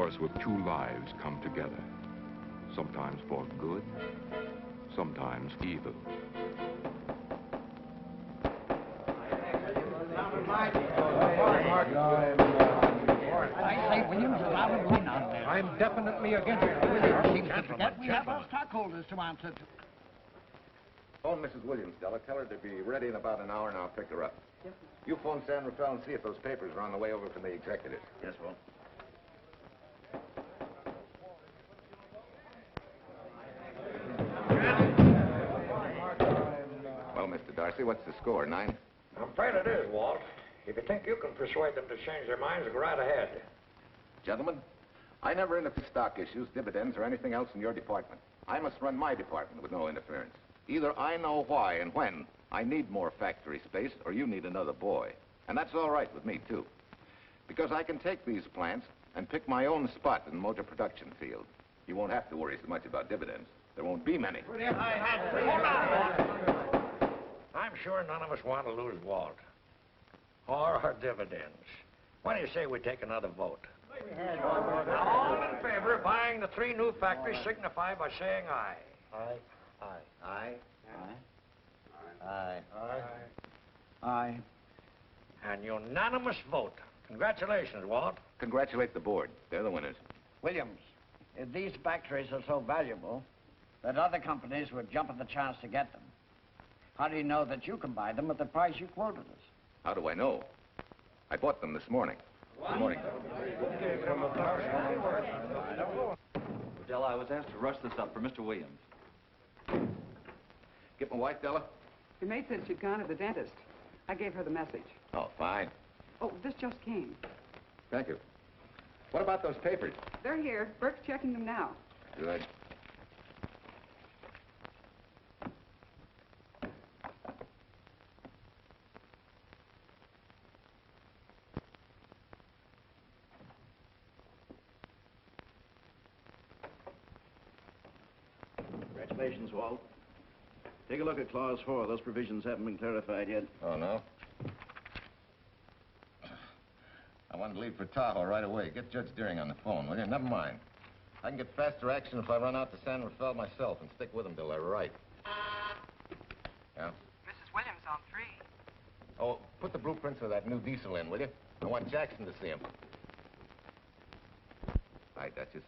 divorce with two lives come together. Sometimes for good, sometimes evil. I say Williams is out of win on this. I'm definitely against it. Williams seems to forget we have our stockholders to answer to. Phone Mrs. Williams, Della. Tell her to be ready in about an hour, and I'll pick her up. Yes, sir. You phone San Rafael and see if those papers are on the way over from the executive. Yes, Walt. Well, Mr. Darcy, what's the score? 9? I'm afraid it is, Walt. If you think you can persuade them to change their minds, go right ahead. Gentlemen, I never interfere with stock issues, dividends, or anything else in your department. I must run my department with no interference. Either I know why and when I need more factory space, or you need another boy. And that's all right with me, too. Because I can take these plants and pick my own spot in the motor production field. You won't have to worry so much about dividends. There won't be many. Hold on. I'm sure none of us want to lose Walt. Or our dividends. Why do you say we take another vote? Now, all in favor of buying the 3 new factories signify by saying aye. Aye. Aye. Aye. Aye. Aye. Aye. An unanimous vote. Congratulations, Walt. Congratulate the board. They're the winners. Williams, if these factories are so valuable that other companies would jump at the chance to get them, how do you know that you can buy them at the price you quoted us? How do I know? I bought them this morning. Good morning. Della, I was asked to rush this up for Mr. Williams. Get my wife, Della? Your maid said she'd gone to the dentist. I gave her the message. Oh, fine. Oh, this just came. Thank you. What about those papers? They're here. Burke's checking them now. Good. Congratulations, Walt. Take a look at Clause 4. Those provisions haven't been clarified yet. Oh, no? I wanted to leave for Tahoe right away. Get Judge Deering on the phone, will you? Never mind. I can get faster action if I run out to San Rafael myself and stick with them till they're right. Yeah? Mrs. Williams on 3. Oh, put the blueprints of that new diesel in, will you? I want Jackson to see him. Hi, Duchess.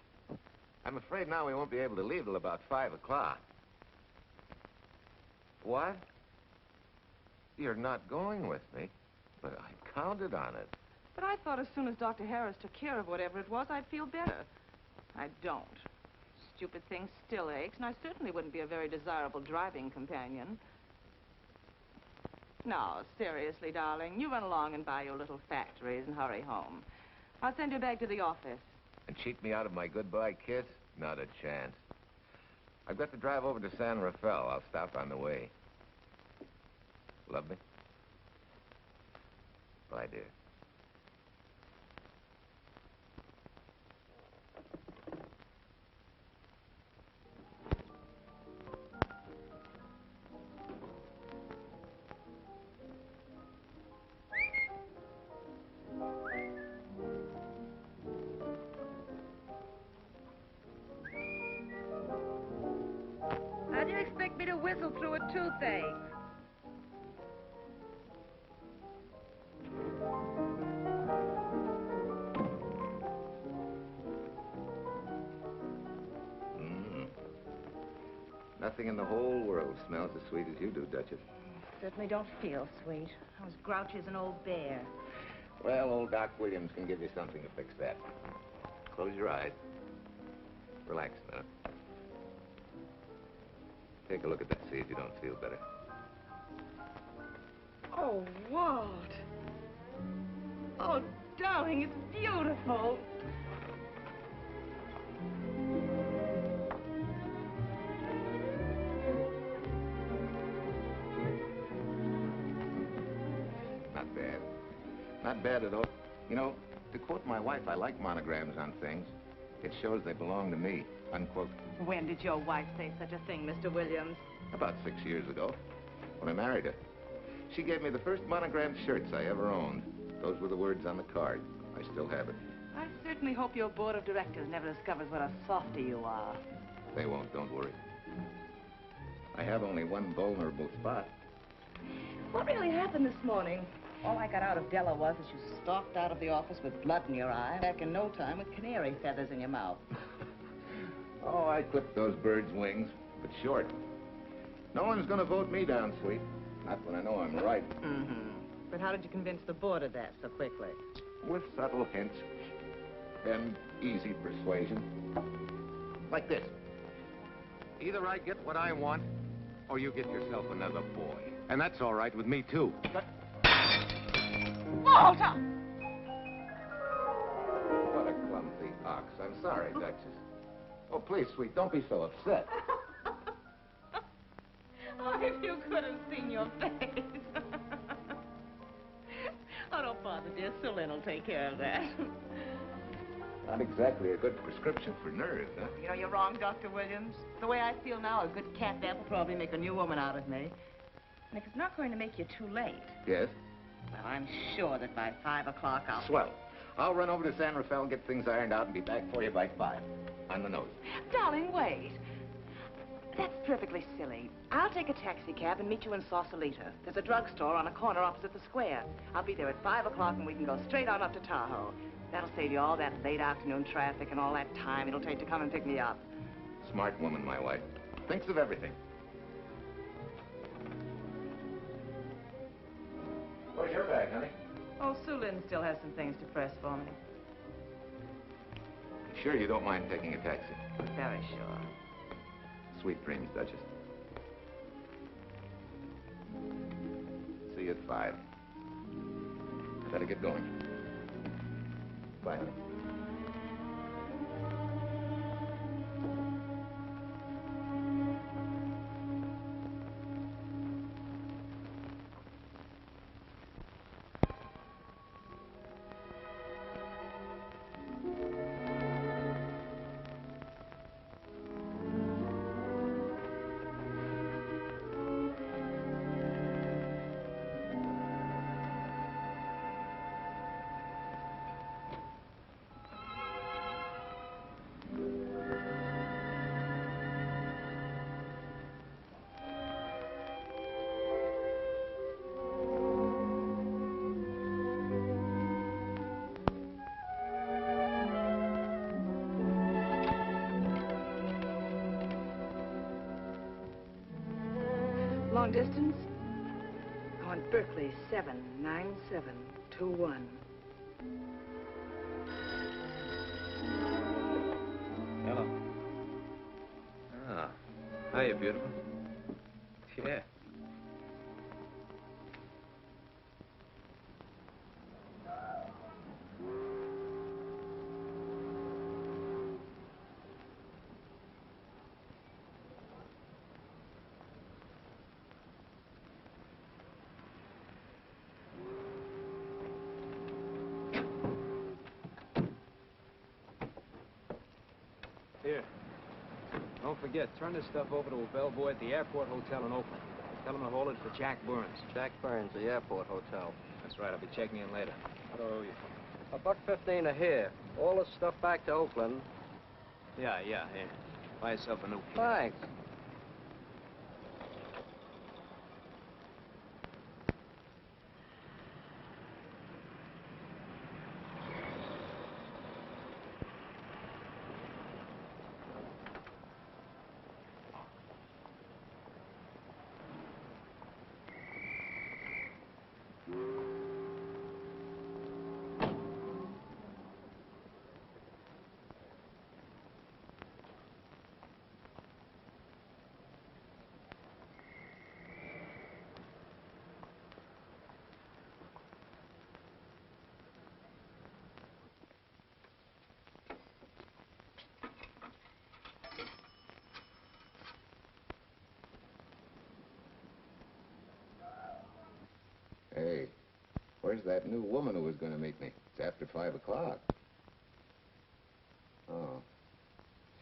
I'm afraid now we won't be able to leave till about 5 o'clock. What? You're not going with me, but I counted on it. But I thought as soon as Dr. Harris took care of whatever it was, I'd feel better. I don't. Stupid thing still aches, and I certainly wouldn't be a very desirable driving companion. No, seriously, darling, you run along and buy your little factories and hurry home. I'll send you back to the office. And cheat me out of my goodbye kiss? Not a chance. I've got to drive over to San Rafael. I'll stop on the way. Love me? Bye, dear. How do you expect me to whistle through a toothache? Nothing in the whole world smells as sweet as you do, Duchess. Certainly don't feel sweet. I was grouchy as an old bear. Well, old Doc Williams can give you something to fix that. Close your eyes. Relax a minute. Take a look at that, see if you don't feel better. Oh, Walt. Oh, darling, it's beautiful. Not bad. Not bad at all. You know, to quote my wife, I like monograms on things. It shows they belong to me, unquote. When did your wife say such a thing, Mr. Williams? About 6 years ago, when I married her. She gave me the first monogrammed shirts I ever owned. Those were the words on the card. I still have it. I certainly hope your board of directors never discovers what a softy you are. They won't, don't worry. I have only one vulnerable spot. What really happened this morning? All I got out of Della was that you stalked out of the office with blood in your eye, back in no time with canary feathers in your mouth. Oh, I clipped those birds' wings, but short. No one's gonna vote me down, sweet. Not when I know I'm right. Mm-hmm. But how did you convince the board of that so quickly? With subtle hints and easy persuasion. Like this. Either I get what I want, or you get yourself another boy. And that's all right with me, too. But... Walter! What a clumsy ox. I'm sorry, Duchess. Oh, please, sweet, don't be so upset. Oh, if you could have seen your face. Oh, don't bother, dear. Sue Lynn will take care of that. Not exactly a good prescription for nerves, huh? You know, you're wrong, Dr. Williams. The way I feel now, a good catnap will probably make a new woman out of me. And if it's not going to make you too late... Yes? Well, I'm sure that by 5 o'clock I'll... Swell. I'll run over to San Rafael, get things ironed out, and be back for you by 5. On the nose. Darling, wait. That's perfectly silly. I'll take a taxi cab and meet you in Sausalito. There's a drugstore on a corner opposite the square. I'll be there at 5 o'clock and we can go straight on up to Tahoe. That'll save you all that late afternoon traffic and all that time it'll take to come and pick me up. Smart woman, my wife. Thinks of everything. Where's your bag, honey? Oh, Sue Lynn still has some things to press for me. Sure you don't mind taking a taxi? Very sure. Sweet dreams, Duchess. See you at 5. Better get going. Bye, honey. Long distance? I want Berkeley 79721. Hello. Ah. Hiya, beautiful. Yeah. Here. Don't forget, turn this stuff over to a bellboy at the Airport Hotel in Oakland. Tell him to hold it for Jack Burns. Jack Burns, the Airport Hotel. That's right, I'll be checking in later. What do I owe you? $1.15 a here. All this stuff back to Oakland. Yeah, here. Buy yourself a new key. Thanks. Hey, where's that new woman who was going to meet me? It's after 5 o'clock. Oh.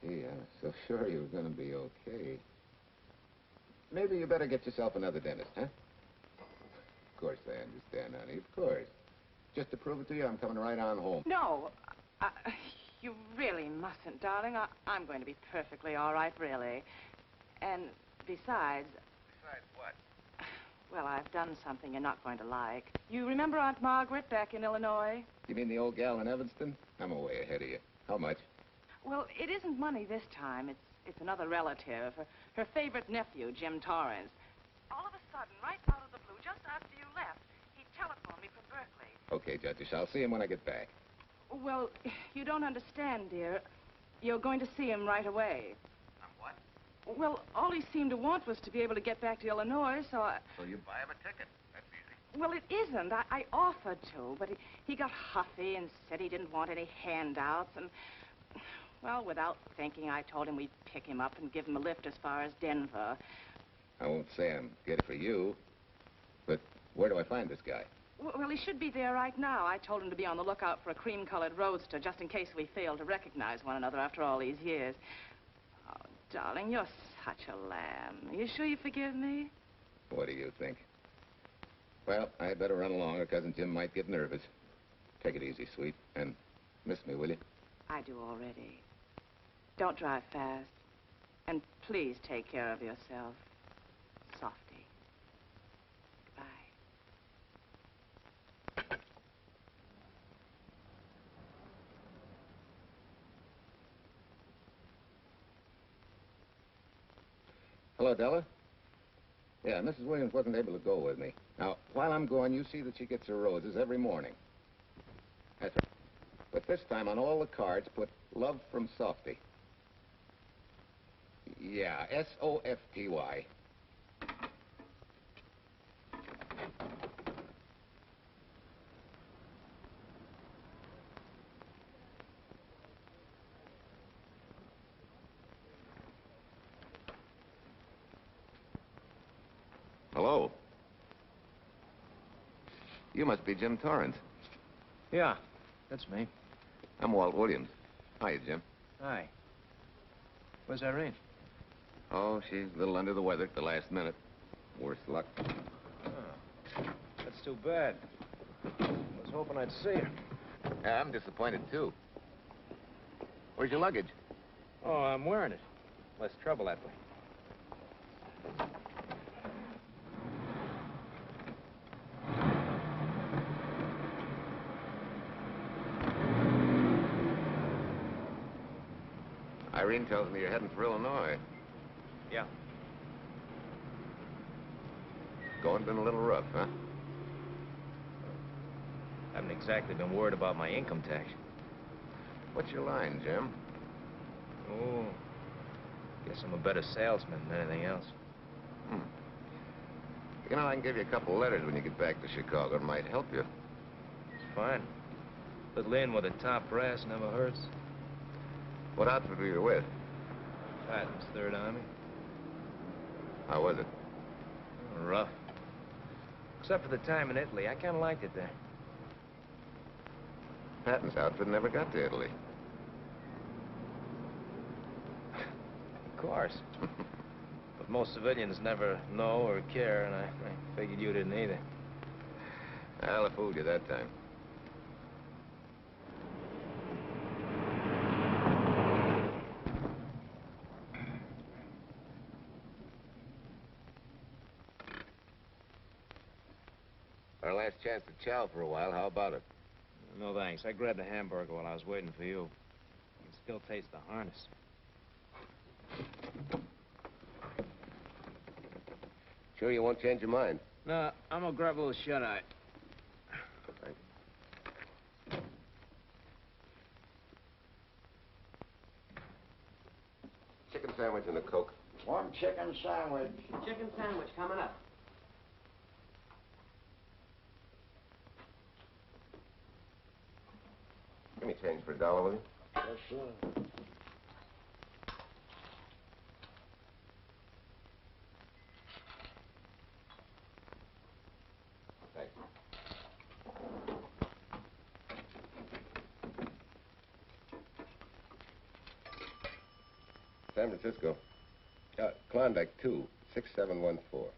Gee, I was so sure you were going to be okay. Maybe you better get yourself another dentist, huh? Of course I understand, honey, of course. Just to prove it to you, I'm coming right on home. No, You really mustn't, darling. I'm going to be perfectly all right, really. And besides... Besides what? Well, I've done something you're not going to like. You remember Aunt Margaret back in Illinois? You mean the old gal in Evanston? I'm way ahead of you. How much? Well, it isn't money this time. It's another relative. Her favorite nephew, Jim Torrance. All of a sudden, right out of the blue, just after you left, he telephoned me from Berkeley. Okay, Judge, I'll see him when I get back. Well, you don't understand, dear. You're going to see him right away. What? Well, all he seemed to want was to be able to get back to Illinois, so I... So you buy him a ticket. That's easy. Well, it isn't. I offered to, but he got huffy and said he didn't want any handouts, and... Well, without thinking, I told him we'd pick him up and give him a lift as far as Denver. I won't say I'm good for you, but where do I find this guy? Well, he should be there right now. I told him to be on the lookout for a cream-colored roadster, just in case we fail to recognize one another after all these years. Oh, darling, you're such a lamb. Are you sure you forgive me? What do you think? Well, I'd better run along, or Cousin Jim might get nervous. Take it easy, sweet, and miss me, will you? I do already. Don't drive fast. And please take care of yourself. Softy. Goodbye. Hello, Della. Yeah, Mrs. Williams wasn't able to go with me. Now, while I'm gone, you see that she gets her roses every morning. That's right. But this time, on all the cards, put love from Softy. Yeah, S-O-F-T-Y. Hello. You must be Jim Torrance. Yeah, that's me. I'm Walt Williams. Hiya, Jim. Hi. Where's Irene? Oh, she's a little under the weather at the last minute. Worse luck. Oh, that's too bad. I was hoping I'd see her. Yeah, I'm disappointed, too. Where's your luggage? Oh, I'm wearing it. Less trouble that way. Irene tells me you're heading for Illinois. Yeah. Going been a little rough, huh? Haven't exactly been worried about my income tax. What's your line, Jim? Oh, guess I'm a better salesman than anything else. You know, I can give you a couple letters when you get back to Chicago. It might help you. It's fine. Little in with a top brass never hurts. What outfit were you with? Patton's Third Army. How was it? Rough. Except for the time in Italy. I kind of liked it there. Patton's outfit never got to Italy. Of course. But most civilians never know or care, and I figured you didn't either. Well, I fooled you that time. Our last chance to chow for a while. How about it? No, thanks. I grabbed a hamburger while I was waiting for you. I can still taste the harness. Sure you won't change your mind? No, I'm gonna grab a little shut-eye. Thank you. Chicken sandwich and a Coke. One chicken sandwich. Chicken sandwich coming up. Give me change for $1, will you? Yes, sir. Thanks. San Francisco. Klondike 2, 6714.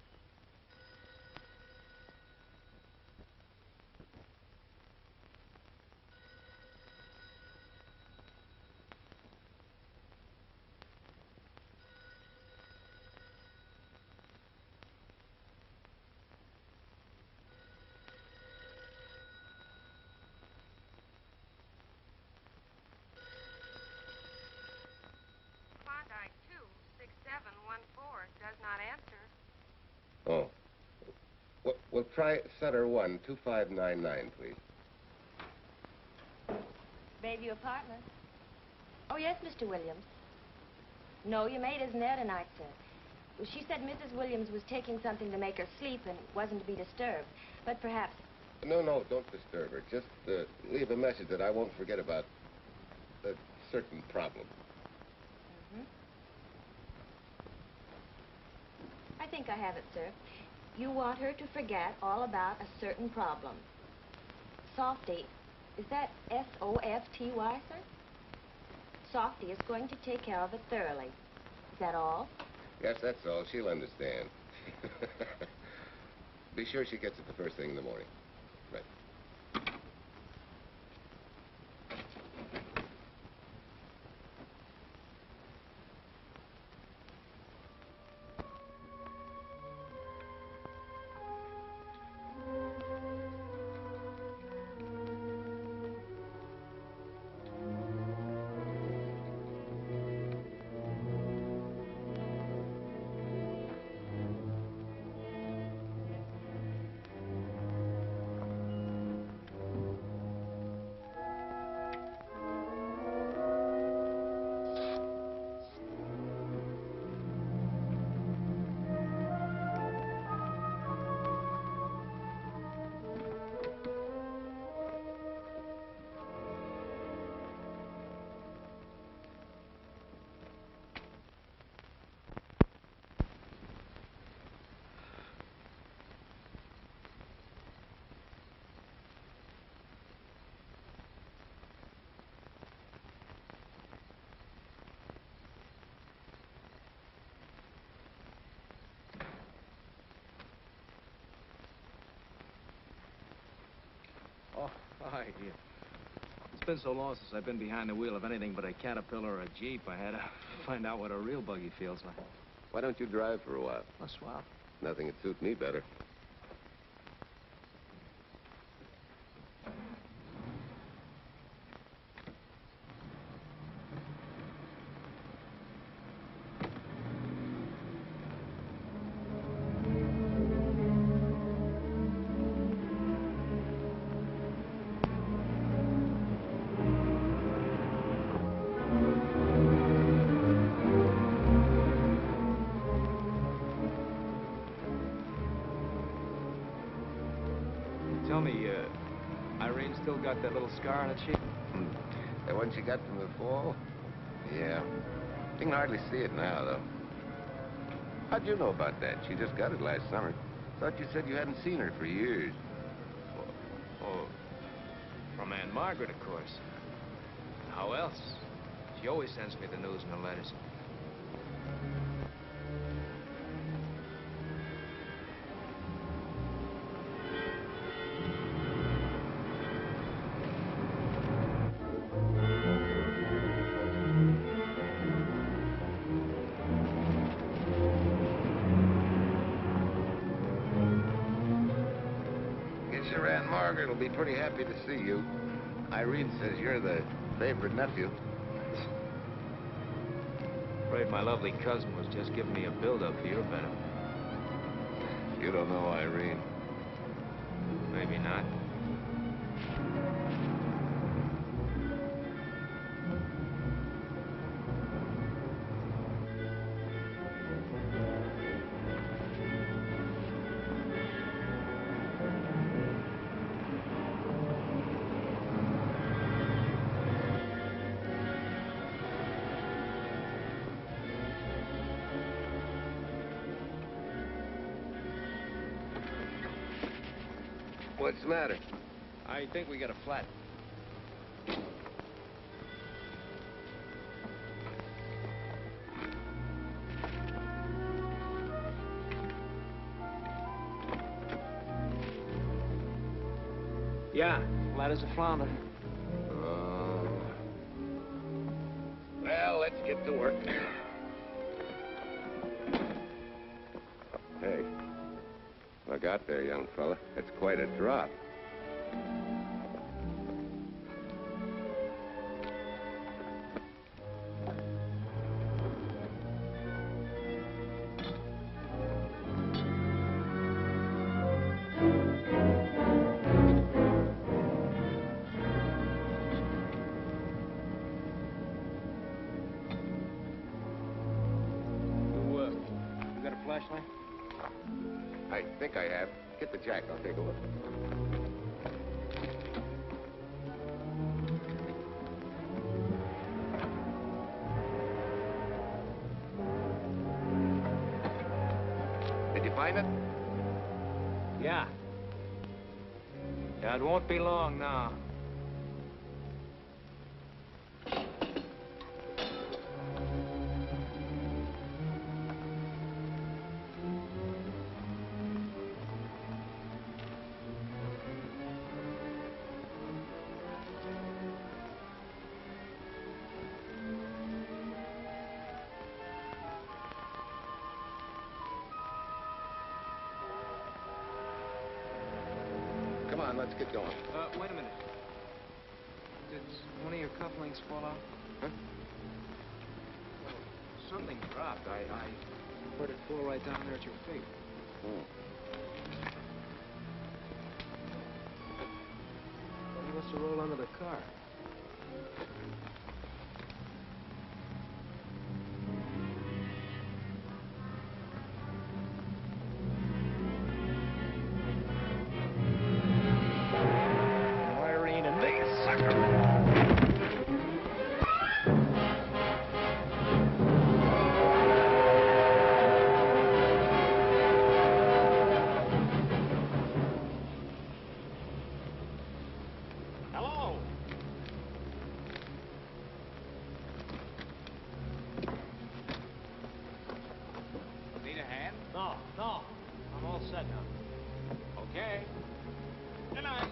We'll try Sutter 1, 2599, please. Bayview Apartments. Oh, yes, Mr. Williams. No, your maid isn't there tonight, sir. Well, she said Mrs. Williams was taking something to make her sleep and wasn't to be disturbed. But perhaps... No, don't disturb her. Just leave a message that I won't forget about a certain problem. Mm-hmm. I think I have it, sir. You want her to forget all about a certain problem. Softy, is that S-O-F-T-Y, sir? Softy is going to take care of it thoroughly. Is that all? Yes, that's all. She'll understand. Be sure she gets it the first thing in the morning. Right. Oh, hi. It's been so long since I've been behind the wheel of anything but a Caterpillar or a Jeep. I had to find out what a real buggy feels like. Why don't you drive for a while? Oh, swell. Nothing would suit me better. Tell me, Irene still got that little scar on her cheek? The one she got from the fall? Yeah. You can hardly see it now, though. How'd you know about that? She just got it last summer. Thought you said you hadn't seen her for years. Oh, from Aunt Margaret, of course. How else? She always sends me the news in her letters. Sure, Aunt Margaret will be pretty happy to see you. Irene says you're the favorite nephew. Afraid my lovely cousin was just giving me a build-up for your benefit. You don't know Irene. Maybe not. What's the matter? I think we got a flat. Yeah, flat as a flounder. Well, let's get to work. Hey, look out there, young fella. That's quite a drop. I think I have. Get the jack. I'll take a look. Did you find it? Yeah. Yeah, it won't be long now. Come on, let's get going. Wait a minute. Did one of your cufflinks fall off? Huh? Well, something dropped. I heard it fall right down there at your feet. Oh. Well, he must have rolled under the car. No. I'm all set now. Okay. Good night.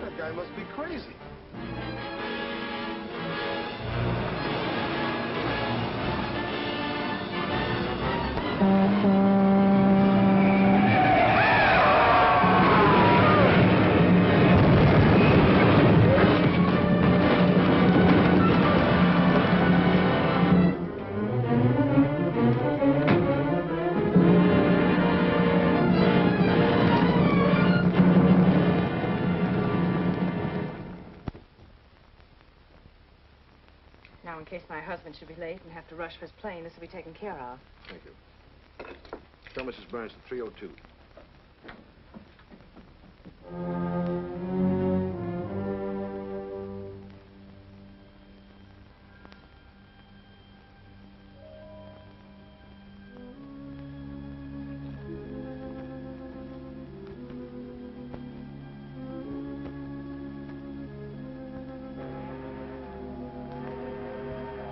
That guy must be crazy. Now, in case my husband should be late and have to rush for his plane, this will be taken care of. Thank you. Tell Mrs. Burns at 302.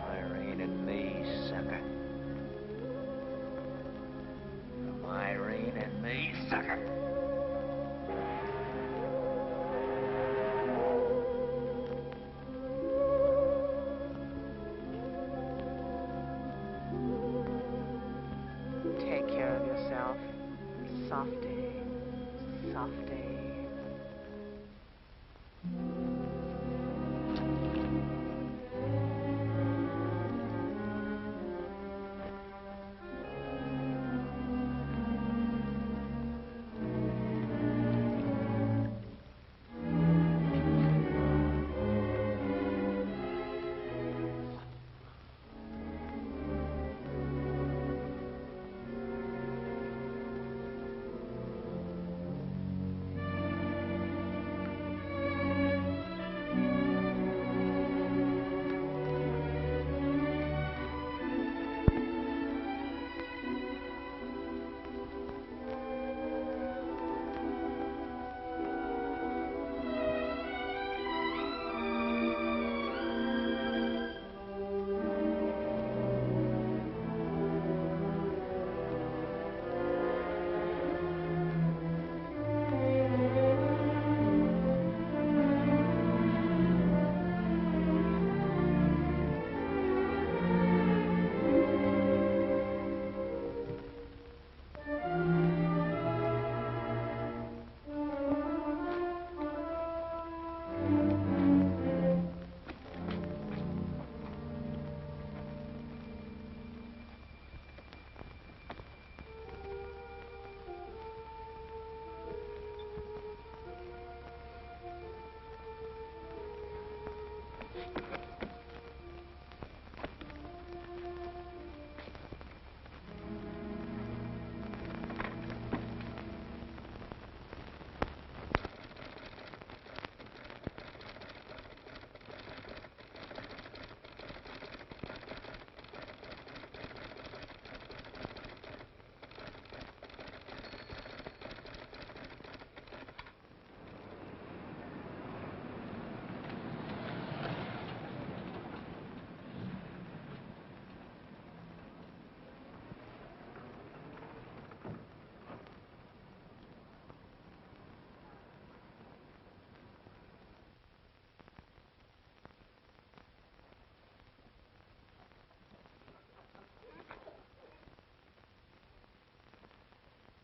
There ain't Softy. Softy.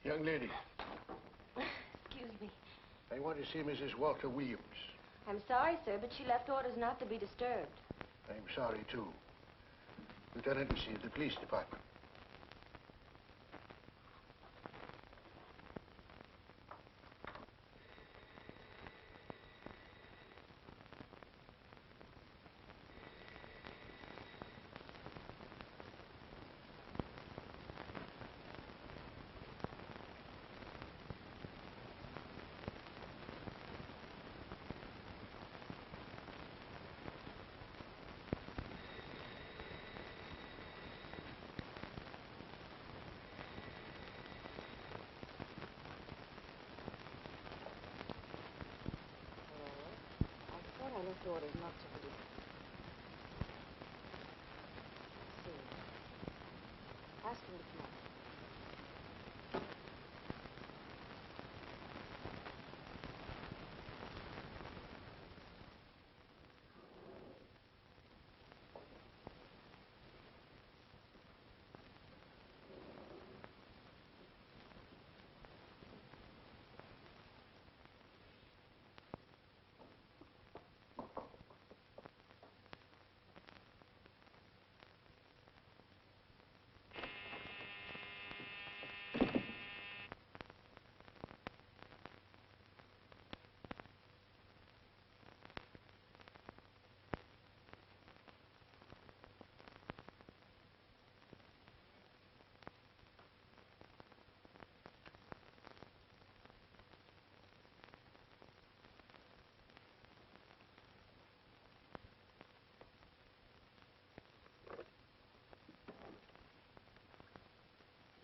Young lady, Excuse me. I want to see Mrs. Walter Williams. I'm sorry, sir, but she left orders not to be disturbed. I'm sorry, too. Lieutenant, this is the police department. I left orders not to be. See. Ask him to come up.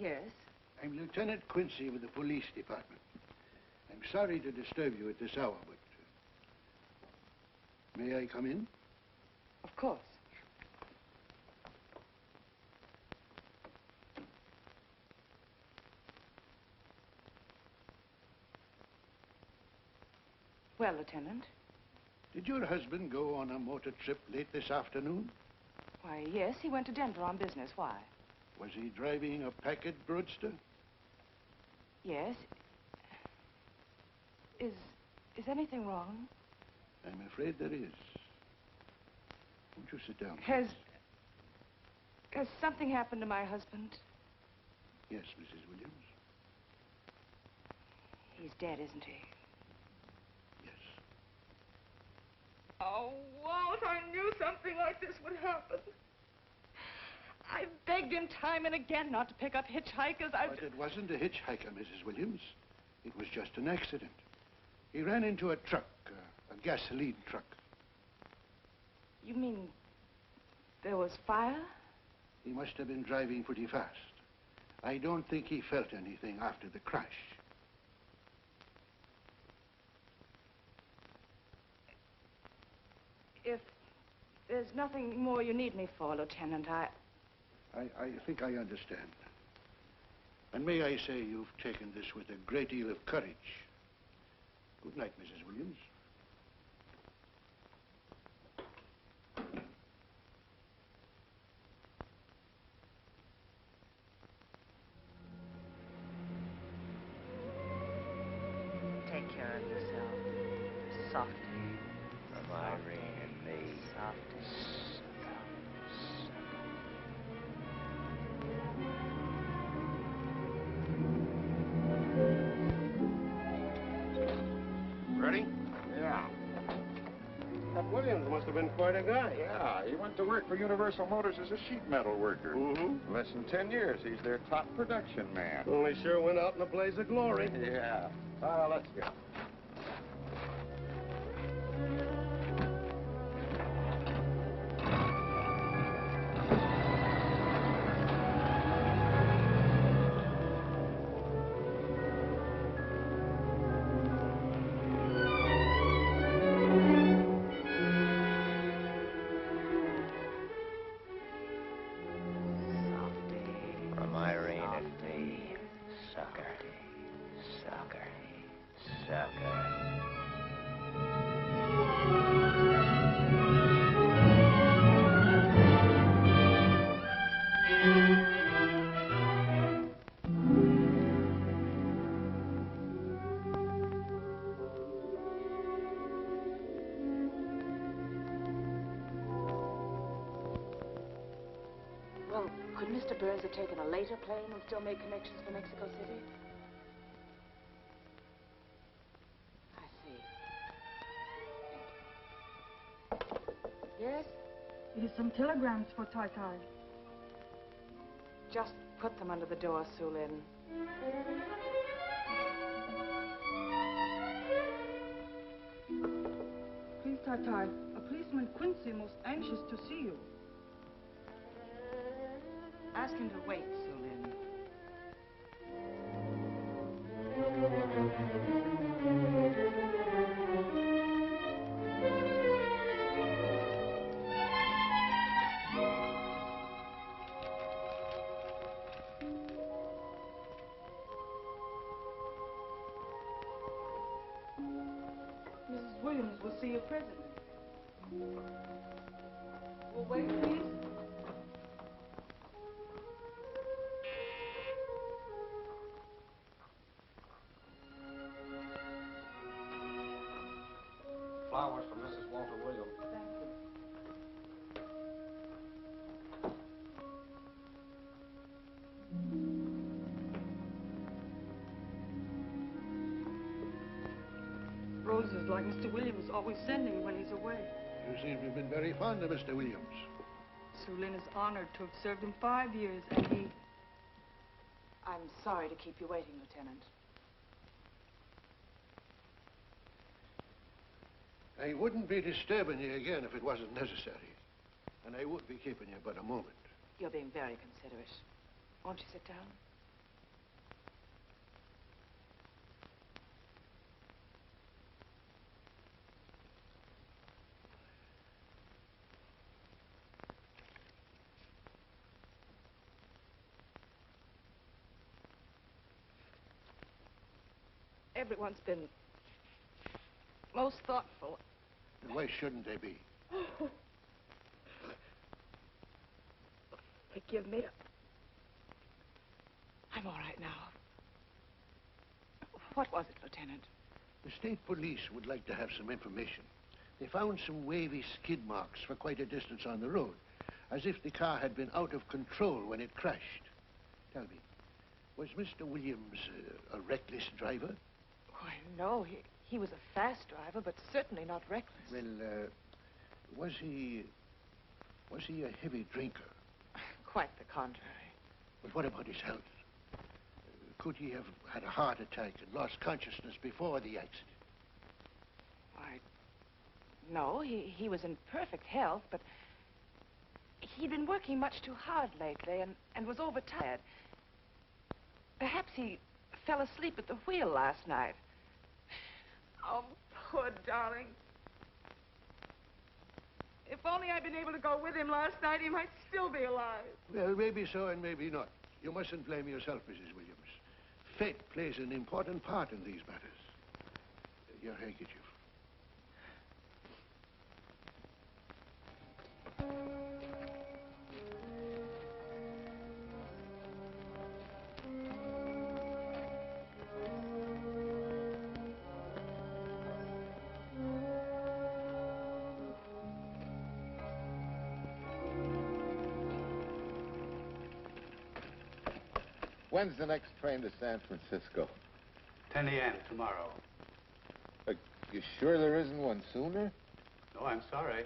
Yes? I'm Lieutenant Quincy with the police department. I'm sorry to disturb you at this hour, but... may I come in? Of course. Well, Lieutenant? Did your husband go on a motor trip late this afternoon? Why, yes, he went to Denver on business. Why? Was he driving a packet roadster? Yes? Is anything wrong? I'm afraid there is. Won't you sit down? Has something happened to my husband? Yes, Mrs. Williams. He's dead, isn't he? Yes. Oh, Walt, I knew something like this would happen. I begged him time and again not to pick up hitchhikers. But it wasn't a hitchhiker, Mrs. Williams. It was just an accident. He ran into a truck, a gasoline truck. You mean there was fire? He must have been driving pretty fast. I don't think he felt anything after the crash. If there's nothing more you need me for, Lieutenant, I think I understand. And may I say you've taken this with a great deal of courage. Good night, Mrs. Williams. take care of yourself. Softly. From Irene and me. Softly. Ready? Yeah. That Williams must have been quite a guy. Yeah, he went to work for Universal Motors as a sheet metal worker. Mm-hmm. Less than 10 years, he's their top production man. Well, he sure went out in a blaze of glory. Yeah. Let's go. From Irene and me. Sucker. Sucker. Sucker. Well, could Mr. Burns have taken a later plane and still made connections for Mexico City? I see. Yes? It is some telegrams for Tai Tai. Just put them under the door, Sue Lin. Please, Tai Tai, a policeman Quincy most anxious to see you. Ask him to wait, Sue Lin. Mrs. Williams will see you presently. Will wait, please. Flowers from Mrs. Walter Williams. Thank you. Roses like Mr. Williams always sending when he's away. You seem to have been very fond of Mr. Williams. Sue Lin is honored to have served him 5 years, and he... I'm sorry to keep you waiting, Lieutenant. I wouldn't be disturbing you again if it wasn't necessary. And I would be keeping you but a moment. You're being very considerate. Won't you sit down? Everyone's been most thoughtful. And why shouldn't they be? Forgive me. I'm all right now. What was it, Lieutenant? The state police would like to have some information. They found some wavy skid marks for quite a distance on the road, as if the car had been out of control when it crashed. Tell me, was Mr. Williams a reckless driver? Why, no. He was a fast driver, but certainly not reckless. Well, was he a heavy drinker? Quite the contrary. But what about his health? Could he have had a heart attack and lost consciousness before the accident? Why, no. He was in perfect health, but he'd been working much too hard lately and was overtired. Perhaps he fell asleep at the wheel last night. Oh, poor darling. If only I'd been able to go with him last night, he might still be alive. Well, maybe so and maybe not. You mustn't blame yourself, Mrs. Williams. Fate plays an important part in these matters. Your handkerchief. When's the next train to San Francisco? 10 a.m. tomorrow. You sure there isn't one sooner? No, I'm sorry.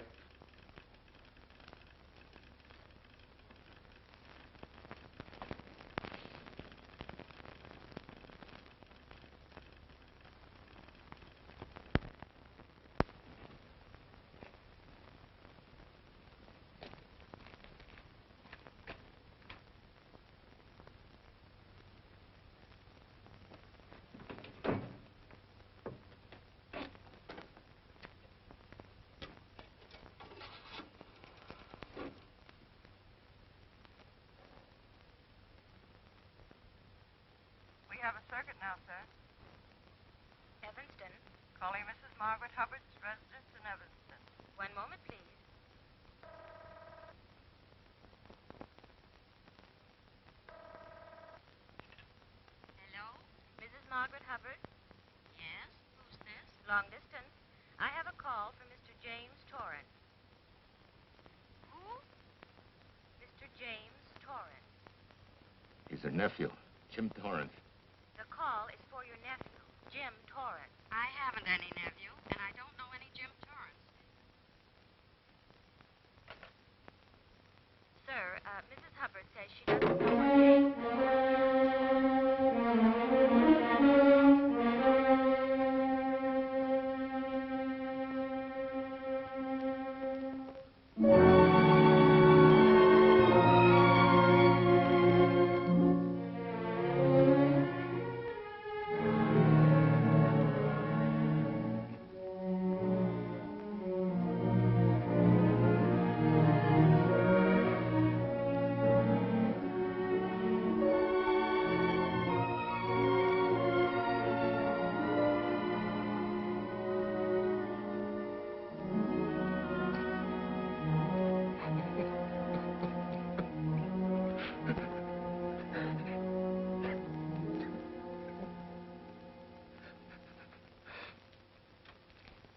We have a circuit now, sir. Evanston. Calling Mrs. Margaret Hubbard's residence in Evanston. One moment, please. Hello? Mrs. Margaret Hubbard? Yes? Who's this? Long distance. I have a call from Mr. James Torrance. Who? Mr. James Torrance. He's her nephew, Jim Torrance. The call is for your nephew, Jim Torrance. I haven't any nephew, and I don't know any Jim Torrance. Sir, Mrs. Hubbard says she doesn't know what James...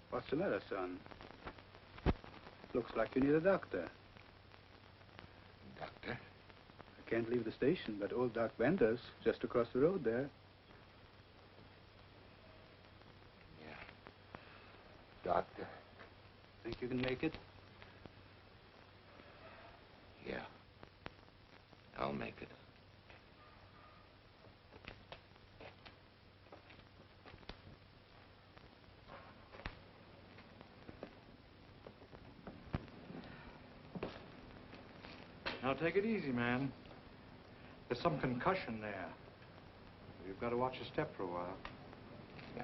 What's the matter, son? Looks like you need a doctor. Doctor? I can't leave the station, but old Doc Bender's just across the road there. Yeah. Doctor? Think you can make it? Yeah. I'll make it. Now, take it easy, man. There's some concussion there. You've got to watch your step for a while. Yeah.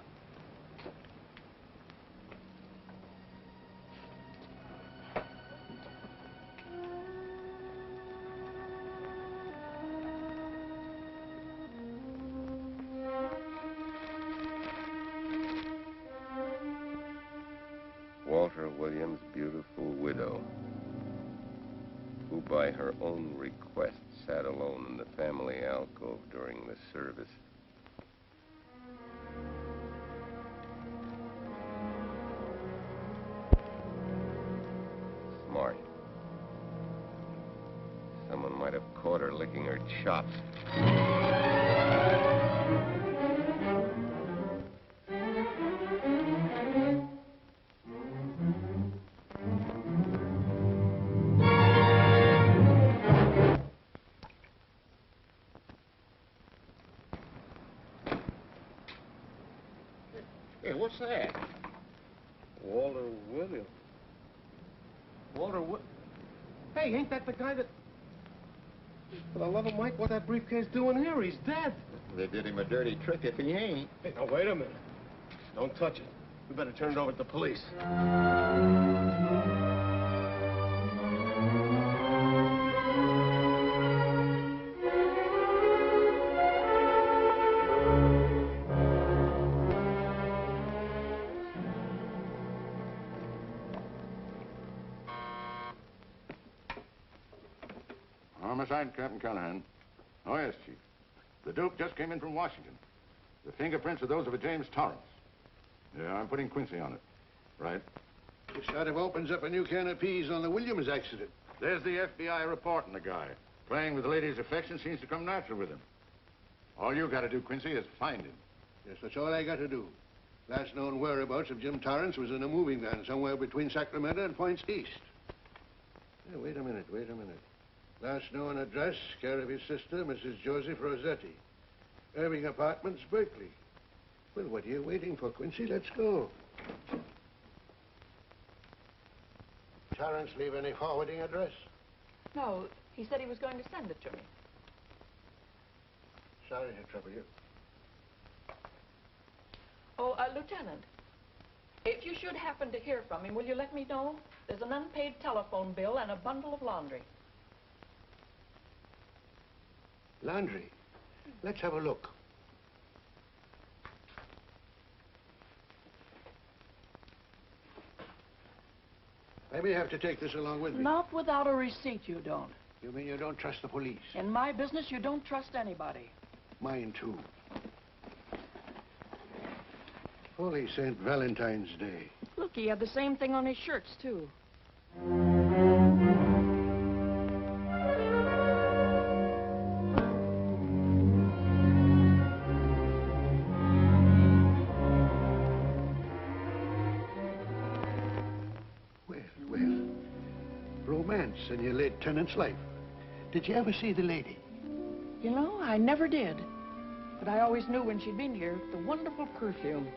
Walter Williams' beautiful widow, who by her own request sat alone in the family alcove during the service. have caught her licking her chops. Hey, what's that? Walter Williams. Hey, ain't that the guy that... For the love of Mike, what's that briefcase doing here? He's dead. They did him a dirty trick if he ain't. Hey, now, wait a minute. Don't touch it. We better turn it over to the police. Homicide, Captain Callahan. Oh, yes, Chief. The dope just came in from Washington. The fingerprints are those of a James Torrance. Yeah, I'm putting Quincy on it. Right. It sort of opens up a new can of peas on the Williams accident. There's the FBI reporting the guy. Playing with the lady's affection seems to come natural with him. All you got to do, Quincy, is find him. Yes, that's all I got to do. Last known whereabouts of Jim Torrance was in a moving van somewhere between Sacramento and Points East. Hey, wait a minute. Last known address, care of his sister, Mrs. Joseph Rossetti. Irving Apartments, Berkeley. Well, what are you waiting for, Quincy? Let's go. Torrance leave any forwarding address? No, he said he was going to send it to me. Sorry to trouble you. Oh, Lieutenant, if you should happen to hear from him, will you let me know? There's an unpaid telephone bill and a bundle of laundry. Laundry? Let's have a look. I may have to take this along with me. Not without a receipt, you don't. You mean you don't trust the police? In my business, you don't trust anybody. Mine, too. Holy St. Valentine's Day. Look, he had the same thing on his shirts, too. Romance in your late tenant's life. Did you ever see the lady? You know, I never did. But I always knew when she'd been here, the wonderful perfume.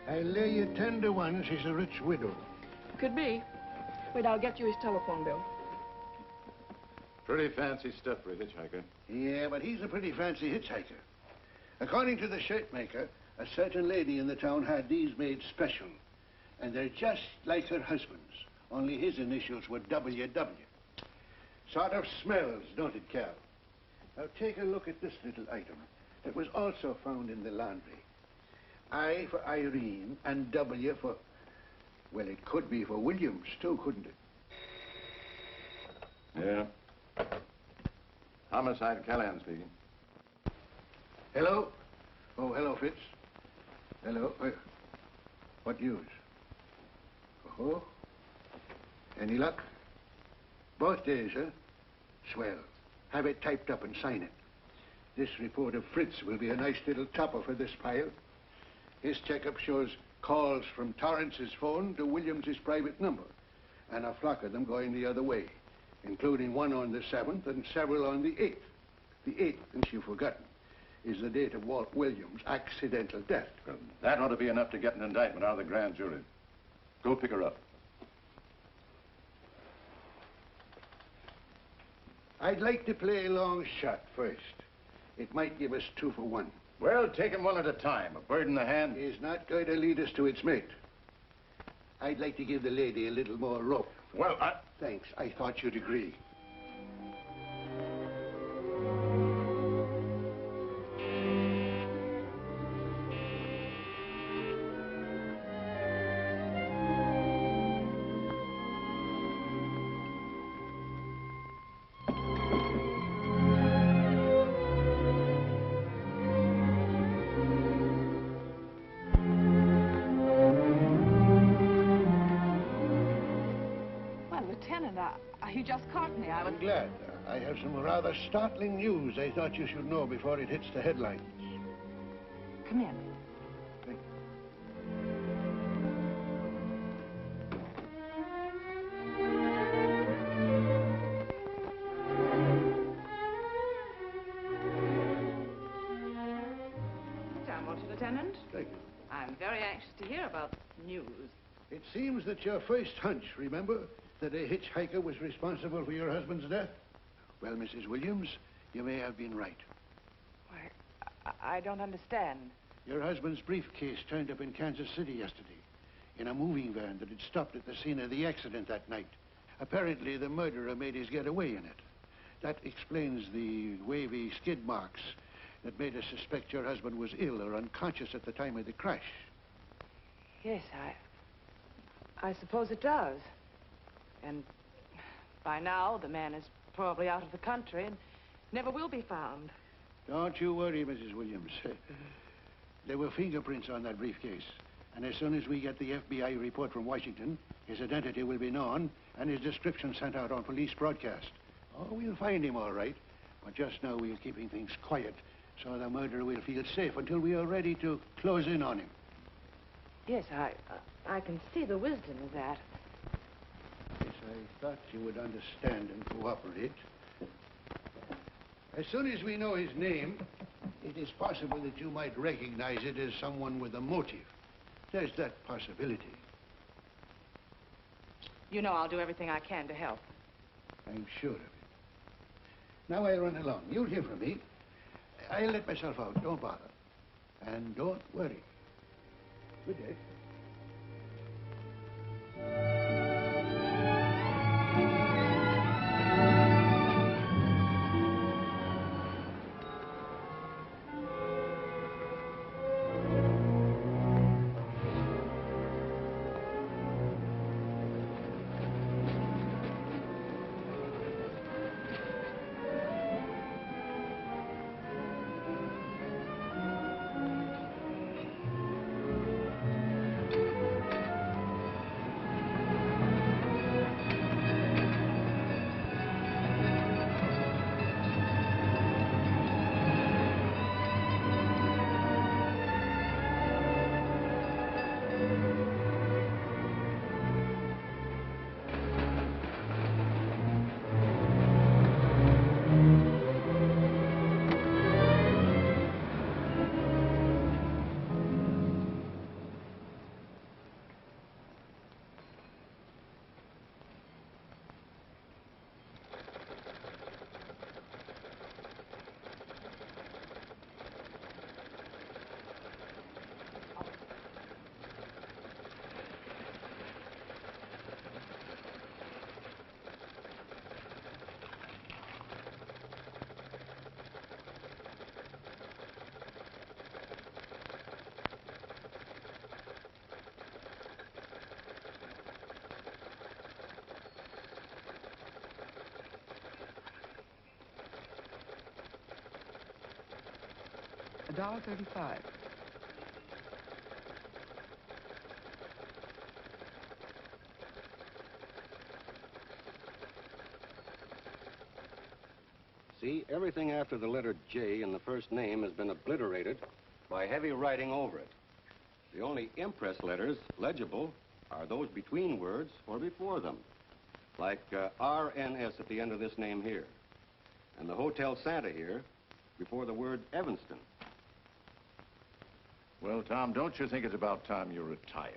I'll lay you 10 to 1 she's a rich widow. Could be. Wait, I'll get you his telephone bill. Pretty fancy stuff for a hitchhiker. Yeah, but he's a pretty fancy hitchhiker. According to the shirt maker, a certain lady in the town had these made special. And they're just like her husband's. Only his initials were WW. Sort of smells, don't it, Cal? Now take a look at this little item that was also found in the laundry. I for Irene and W for... Well, it could be for Williams, too, couldn't it? Yeah. Homicide, Callahan speaking. Hello? Oh, hello, Fitz. Hello. What news? Oh? Any luck? Both days, huh? Swell. Have it typed up and sign it. This report of Fritz will be a nice little topper for this pile. His checkup shows calls from Torrance's phone to Williams's private number, and a flock of them going the other way, including one on the 7th and several on the 8th. The 8th, and you've forgotten, is the date of Walt Williams' accidental death. Well, that ought to be enough to get an indictment out of the grand jury. Go pick her up. I'd like to play a long shot first. It might give us 2 for 1. Well, take them one at a time. A bird in the hand is not going to lead us to its mate. I'd like to give the lady a little more rope. Well, Thanks. I thought you'd agree. You just caught me. I'm glad. I have some rather startling news I thought you should know before it hits the headlines. Come in. Sit down, won't you, Lieutenant? Thank you. I'm very anxious to hear about news. It seems that your first hunch, remember, that a hitchhiker was responsible for your husband's death? Well, Mrs. Williams, you may have been right. I don't understand. Your husband's briefcase turned up in Kansas City yesterday in a moving van that had stopped at the scene of the accident that night. Apparently, the murderer made his getaway in it. That explains the wavy skid marks that made us suspect your husband was ill or unconscious at the time of the crash. Yes, I suppose it does. And by now, the man is probably out of the country and never will be found. Don't you worry, Mrs. Williams. There were fingerprints on that briefcase. And as soon as we get the FBI report from Washington, his identity will be known and his description sent out on police broadcast. Oh, we'll find him all right. But just now we're keeping things quiet so the murderer will feel safe until we are ready to close in on him. Yes, I can see the wisdom of that. Yes, I thought you would understand and cooperate. As soon as we know his name, it is possible that you might recognize it as someone with a motive. There's that possibility. You know I'll do everything I can to help. I'm sure of it. Now I'll run along. You'll hear from me. I'll let myself out. Don't bother. And don't worry. Good day. $1.35. See, everything after the letter J in the first name has been obliterated by heavy writing over it. The only impress letters legible are those between words or before them, like RNS at the end of this name here, and the Hotel Santa here before the word Evanston. Well, Tom, don't you think it's about time you retired?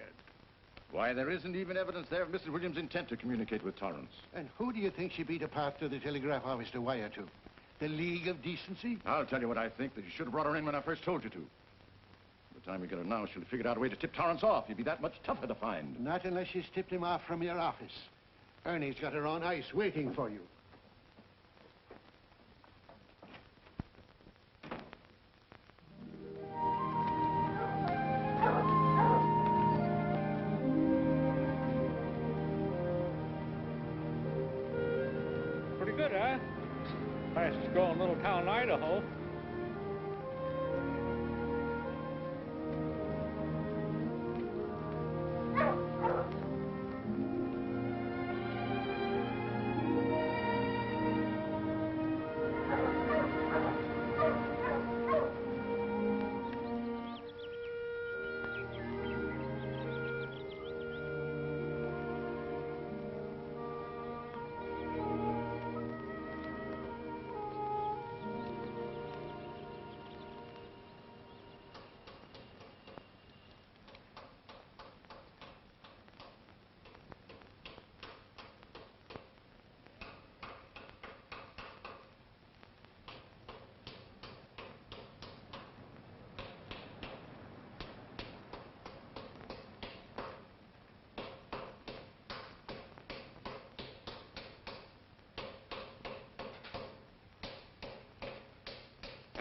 Why, there isn't even evidence there of Mrs. Williams' intent to communicate with Torrance. And who do you think she beat apart to the telegraph office to wire to? The League of Decency? I'll tell you what I think, that you should have brought her in when I first told you to. By the time we get her now, she'll have figured out a way to tip Torrance off. He'd be that much tougher to find. Not unless she's tipped him off from your office. Ernie's got her on ice waiting for you. Pretty good, huh? Fastest growing little town in Idaho.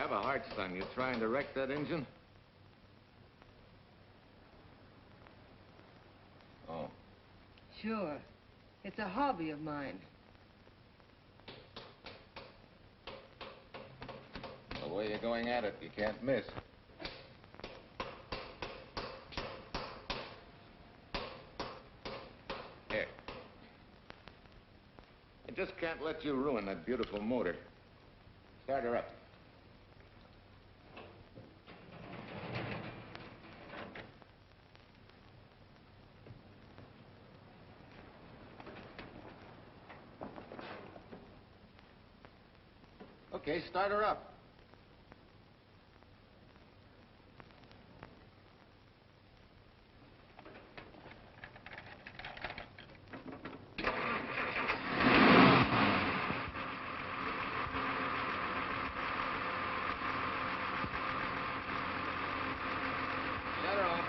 Have a heart, son. You trying to wreck that engine? Oh. Sure. It's a hobby of mine. The way you're going at it, you can't miss. Here. I just can't let you ruin that beautiful motor. Start her up. Okay, start her up. Shut her off.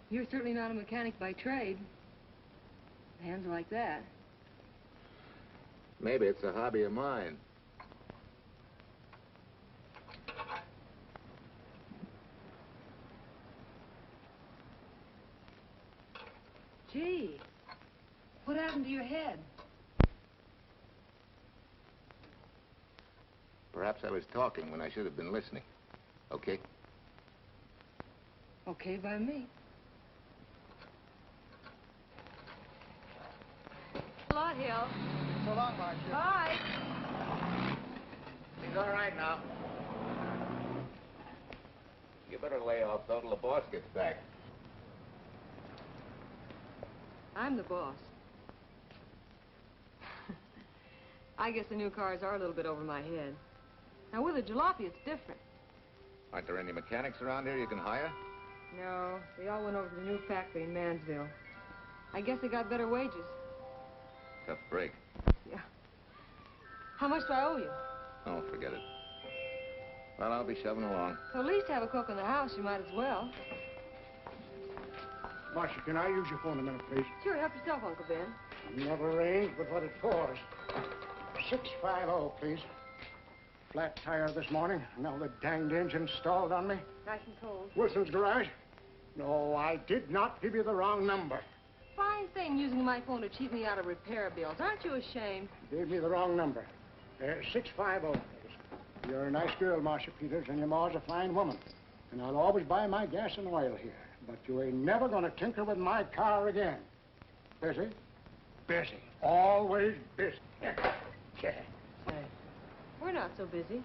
You're certainly not a mechanic by trade. Hands are like that. Maybe it's a hobby of mine. Gee, what happened to your head? Perhaps I was talking when I should have been listening. Okay? Okay by me. A lot, Hill. So long, Marcia. Bye. He's all right now. You better lay off though till the boss gets back. I'm the boss. I guess the new cars are a little bit over my head. Now, with a jalopy, it's different. Aren't there any mechanics around here you can hire? No, they all went over to the new factory in Mansville. I guess they got better wages. Tough break. Yeah. How much do I owe you? Oh, forget it. Well, I'll be shoving along. Well, at least have a cook in the house. You might as well. Marcia, can I use your phone a minute, please? Sure, help yourself, Uncle Ben. Never arranged but what it caused. 650, please. Flat tire this morning. Now the danged engine stalled on me. Nice and cold. Wilson's garage? No, I did not give you the wrong number. Fine thing using my phone to cheat me out of repair bills. Aren't you ashamed? Gave me the wrong number. 650, please. You're a nice girl, Marcia Peters, and your ma's a fine woman. And I'll always buy my gas and oil here. But you ain't never gonna tinker with my car again. Busy? Busy. Always busy. Say, we're not so busy.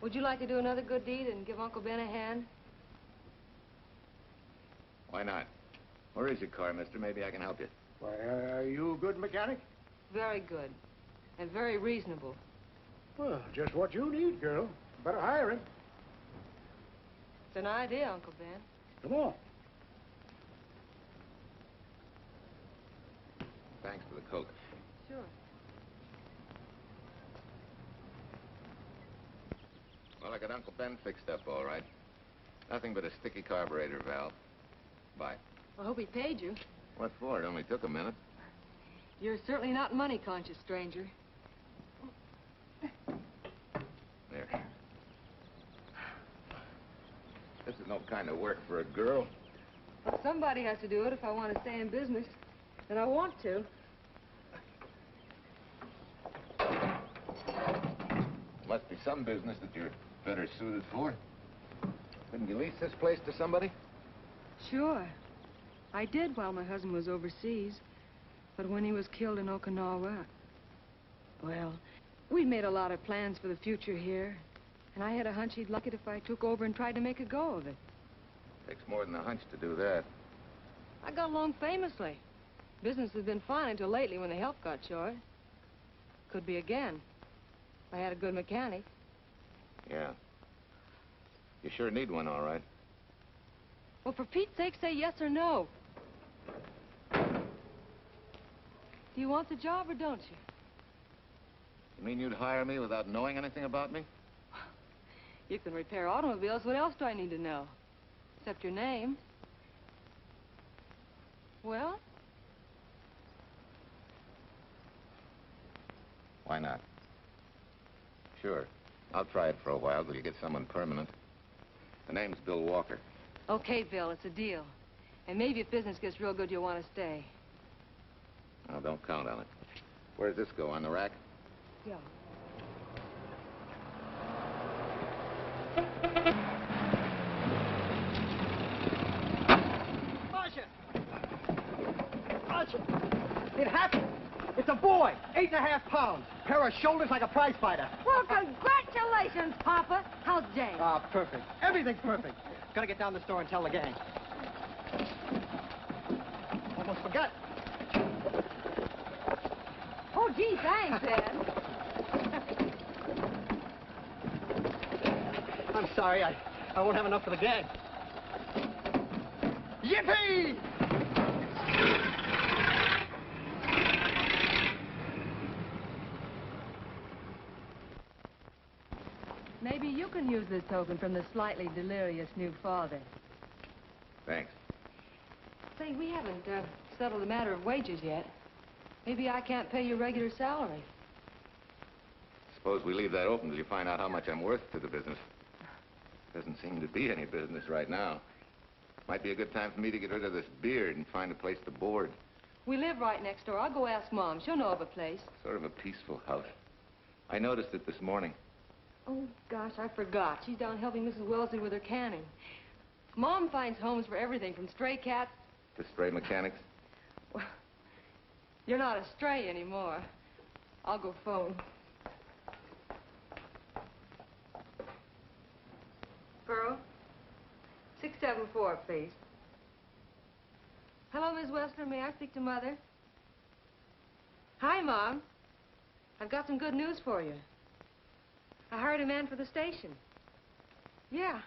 Would you like to do another good deed and give Uncle Ben a hand? Why not? Where is your car, mister? Maybe I can help you. Why, are you a good mechanic? Very good. And very reasonable. Well, just what you need, girl. Better hire him. It's an idea, Uncle Ben. Come on. Thanks for the Coke. Sure. Well, I got Uncle Ben fixed up all right. Nothing but a sticky carburetor valve. Bye. I hope he paid you. What for? It only took a minute. You're certainly not money-conscious, stranger. There. This is no kind of work for a girl. But somebody has to do it if I want to stay in business. And I want to. Must be some business that you're better suited for. Didn't you lease this place to somebody? Sure. I did while my husband was overseas. But when he was killed in Okinawa, well, we'd made a lot of plans for the future here. And I had a hunch he'd like it if I took over and tried to make a go of it. Takes more than a hunch to do that. I got along famously. Business has been fine until lately when the help got short. Could be again. If I had a good mechanic. Yeah. You sure need one, all right. Well, for Pete's sake, say yes or no. Do you want the job or don't you? You mean you'd hire me without knowing anything about me? You can repair automobiles. What else do I need to know? Except your name. Well? Why not? Sure. I'll try it for a while till you get someone permanent. The name's Bill Walker. Okay, Bill, it's a deal. And maybe if business gets real good, you'll want to stay. Oh, don't count on it. Where does this go, on the rack? Yeah. Marcia! Marcia! It happened! It's a boy, 8.5 pounds. Pair of shoulders like a prize fighter. Well, congratulations, Papa. How's Jane? Ah, perfect. Everything's perfect. Gotta get down to the store and tell the gang. Almost forgot. Oh, gee, thanks, Ed. I'm sorry, I won't have enough for the gang. Yippee! Maybe you can use this token from the slightly delirious new father. Thanks. Say, we haven't settled the matter of wages yet. Maybe I can't pay your regular salary. Suppose we leave that open till you find out how much I'm worth to the business. Doesn't seem to be any business right now. Might be a good time for me to get rid of this beard and find a place to board. We live right next door. I'll go ask Mom. She'll know of a place. Sort of a peaceful house. I noticed it this morning. Oh, gosh, I forgot. She's down helping Mrs. Wellesley with her canning. Mom finds homes for everything from stray cats... To stray mechanics? Well, you're not a stray anymore. I'll go phone. Pearl, 674, please. Hello, Miss Westler. May I speak to Mother? Hi, Mom. I've got some good news for you. I hired a man for the station. Yeah.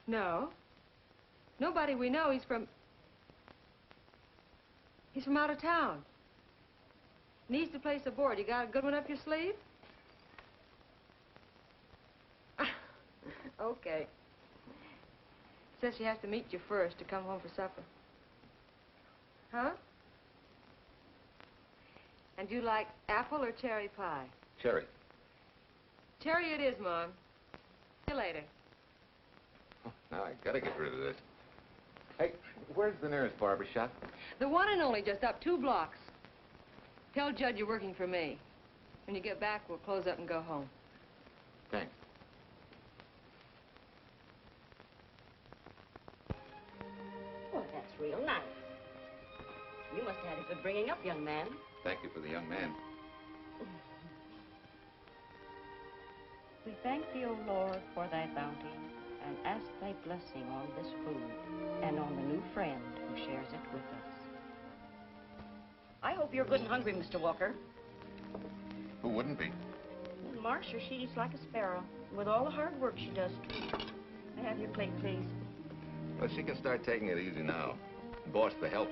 No. Nobody we know. He's from out of town. Needs to place a board. You got a good one up your sleeve? Okay. Says she has to meet you first to come home for supper. Huh? And you like apple or cherry pie? Cherry. Cherry it is, Mom. See you later. Oh, now I gotta get rid of this. Hey, where's the nearest barber shop? The one and only, just up 2 blocks. Tell Judd you're working for me. When you get back, we'll close up and go home. Thanks. Well, that's real nice. You must have had a good bringing up, young man. Thank you for the young man. We thank thee, O Lord, for thy bounty, and ask thy blessing on this food and on the new friend who shares it with us. I hope you're good and hungry, Mr. Walker. Who wouldn't be? Marcia, she eats like a sparrow, with all the hard work she does, too. May I have your plate, please? Well, she can start taking it easy now. Boss, the help.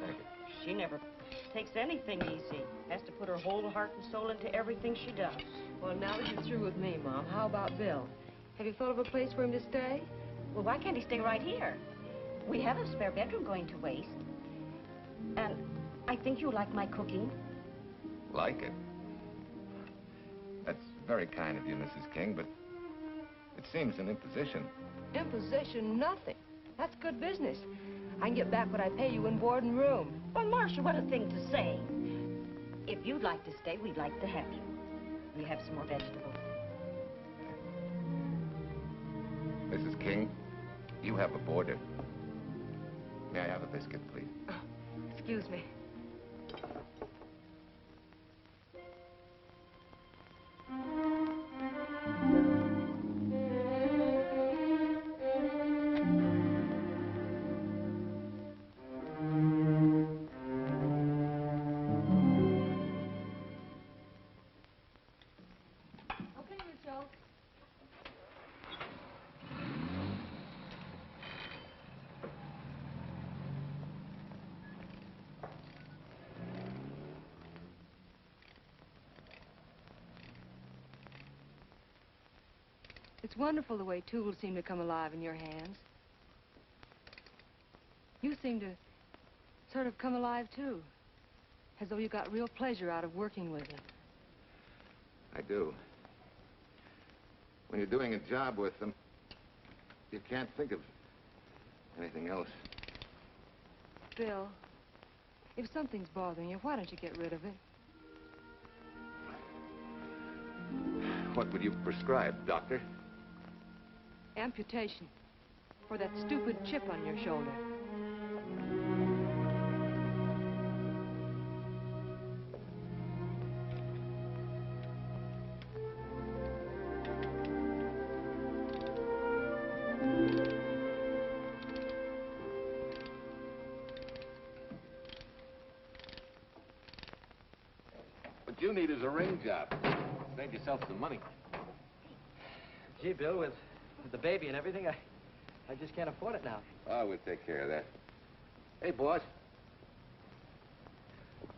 Thank you. She never takes anything easy. Has to put her whole heart and soul into everything she does. Well, now that you're through with me, Mom, how about Bill? Have you thought of a place for him to stay? Well, why can't he stay right here? We have a spare bedroom going to waste. And I think you like my cooking. Like it? That's very kind of you, Mrs. King, but it seems an imposition. Imposition? Nothing. That's good business. I can get back what I pay you in board and room. Well, Marcia, what a thing to say. If you'd like to stay, we'd like to have you. We have some more vegetables. Mrs. King, you have a boarder. May I have a biscuit, please? Oh, excuse me. It's wonderful the way tools seem to come alive in your hands. You seem to sort of come alive, too. As though you got real pleasure out of working with them. I do. When you're doing a job with them, you can't think of anything else. Bill, if something's bothering you, why don't you get rid of it? What would you prescribe, Doctor? Amputation. For that stupid chip on your shoulder. What you need is a ring job. Save yourself some money. Gee, Bill, with the baby and everything, I just can't afford it now. Oh, we'll take care of that. Hey, boss.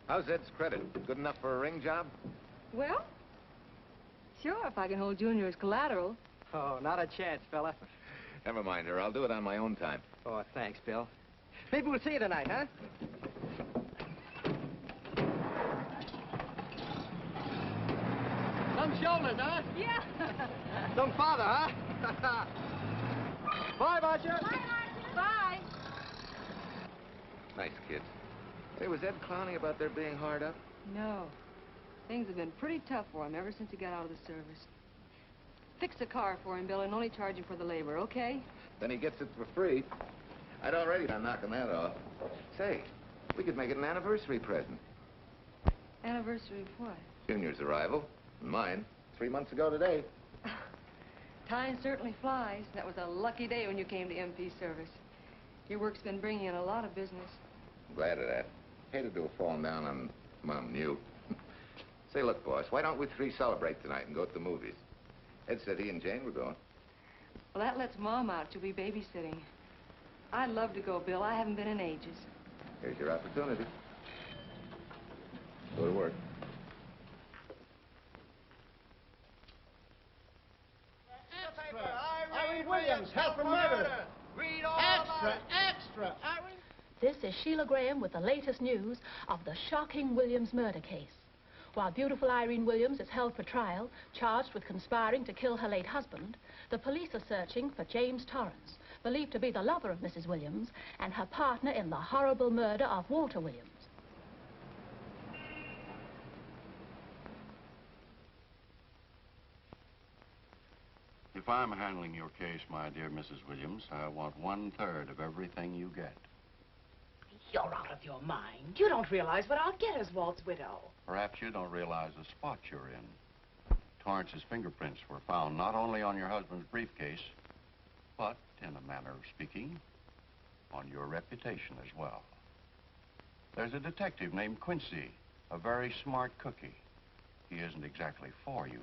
How's Ed's credit? Good enough for a ring job? Well, sure, if I can hold Junior as collateral. Oh, not a chance, fella. Never mind her. I'll do it on my own time. Oh, thanks, Bill. Maybe we'll see you tonight, huh? Some shoulders, huh? Yeah. Some father, huh? Bye, Marcia. Bye, Marcia. Bye. Nice kids. Hey, was Ed clowning about their being hard up? No. Things have been pretty tough for him ever since he got out of the service. Fix a car for him, Bill, and only charge him for the labor, okay? Then he gets it for free. I'd already been knocking that off. Say, we could make it an anniversary present. Anniversary of what? Junior's arrival, and mine, 3 months ago today. Time certainly flies. That was a lucky day when you came to MP service. Your work's been bringing in a lot of business. I'm glad of that. Hated to have fallen down on Mom and you. Say, look, boss, why don't we three celebrate tonight and go to the movies? Ed said he and Jane were going. Well, that lets Mom out. She'll be babysitting. I'd love to go, Bill. I haven't been in ages. Here's your opportunity. Go to work. Irene Williams, held for murder. Extra, extra. Irene. This is Sheila Graham with the latest news of the shocking Williams murder case. While beautiful Irene Williams is held for trial, charged with conspiring to kill her late husband, the police are searching for James Torrance, believed to be the lover of Mrs. Williams and her partner in the horrible murder of Walter Williams. If I'm handling your case, my dear Mrs. Williams, I want 1/3 of everything you get. You're out of your mind. You don't realize what I'll get as Walt's widow. Perhaps you don't realize the spot you're in. Torrance's fingerprints were found not only on your husband's briefcase, but, in a manner of speaking, on your reputation as well. There's a detective named Quincy, a very smart cookie. He isn't exactly for you.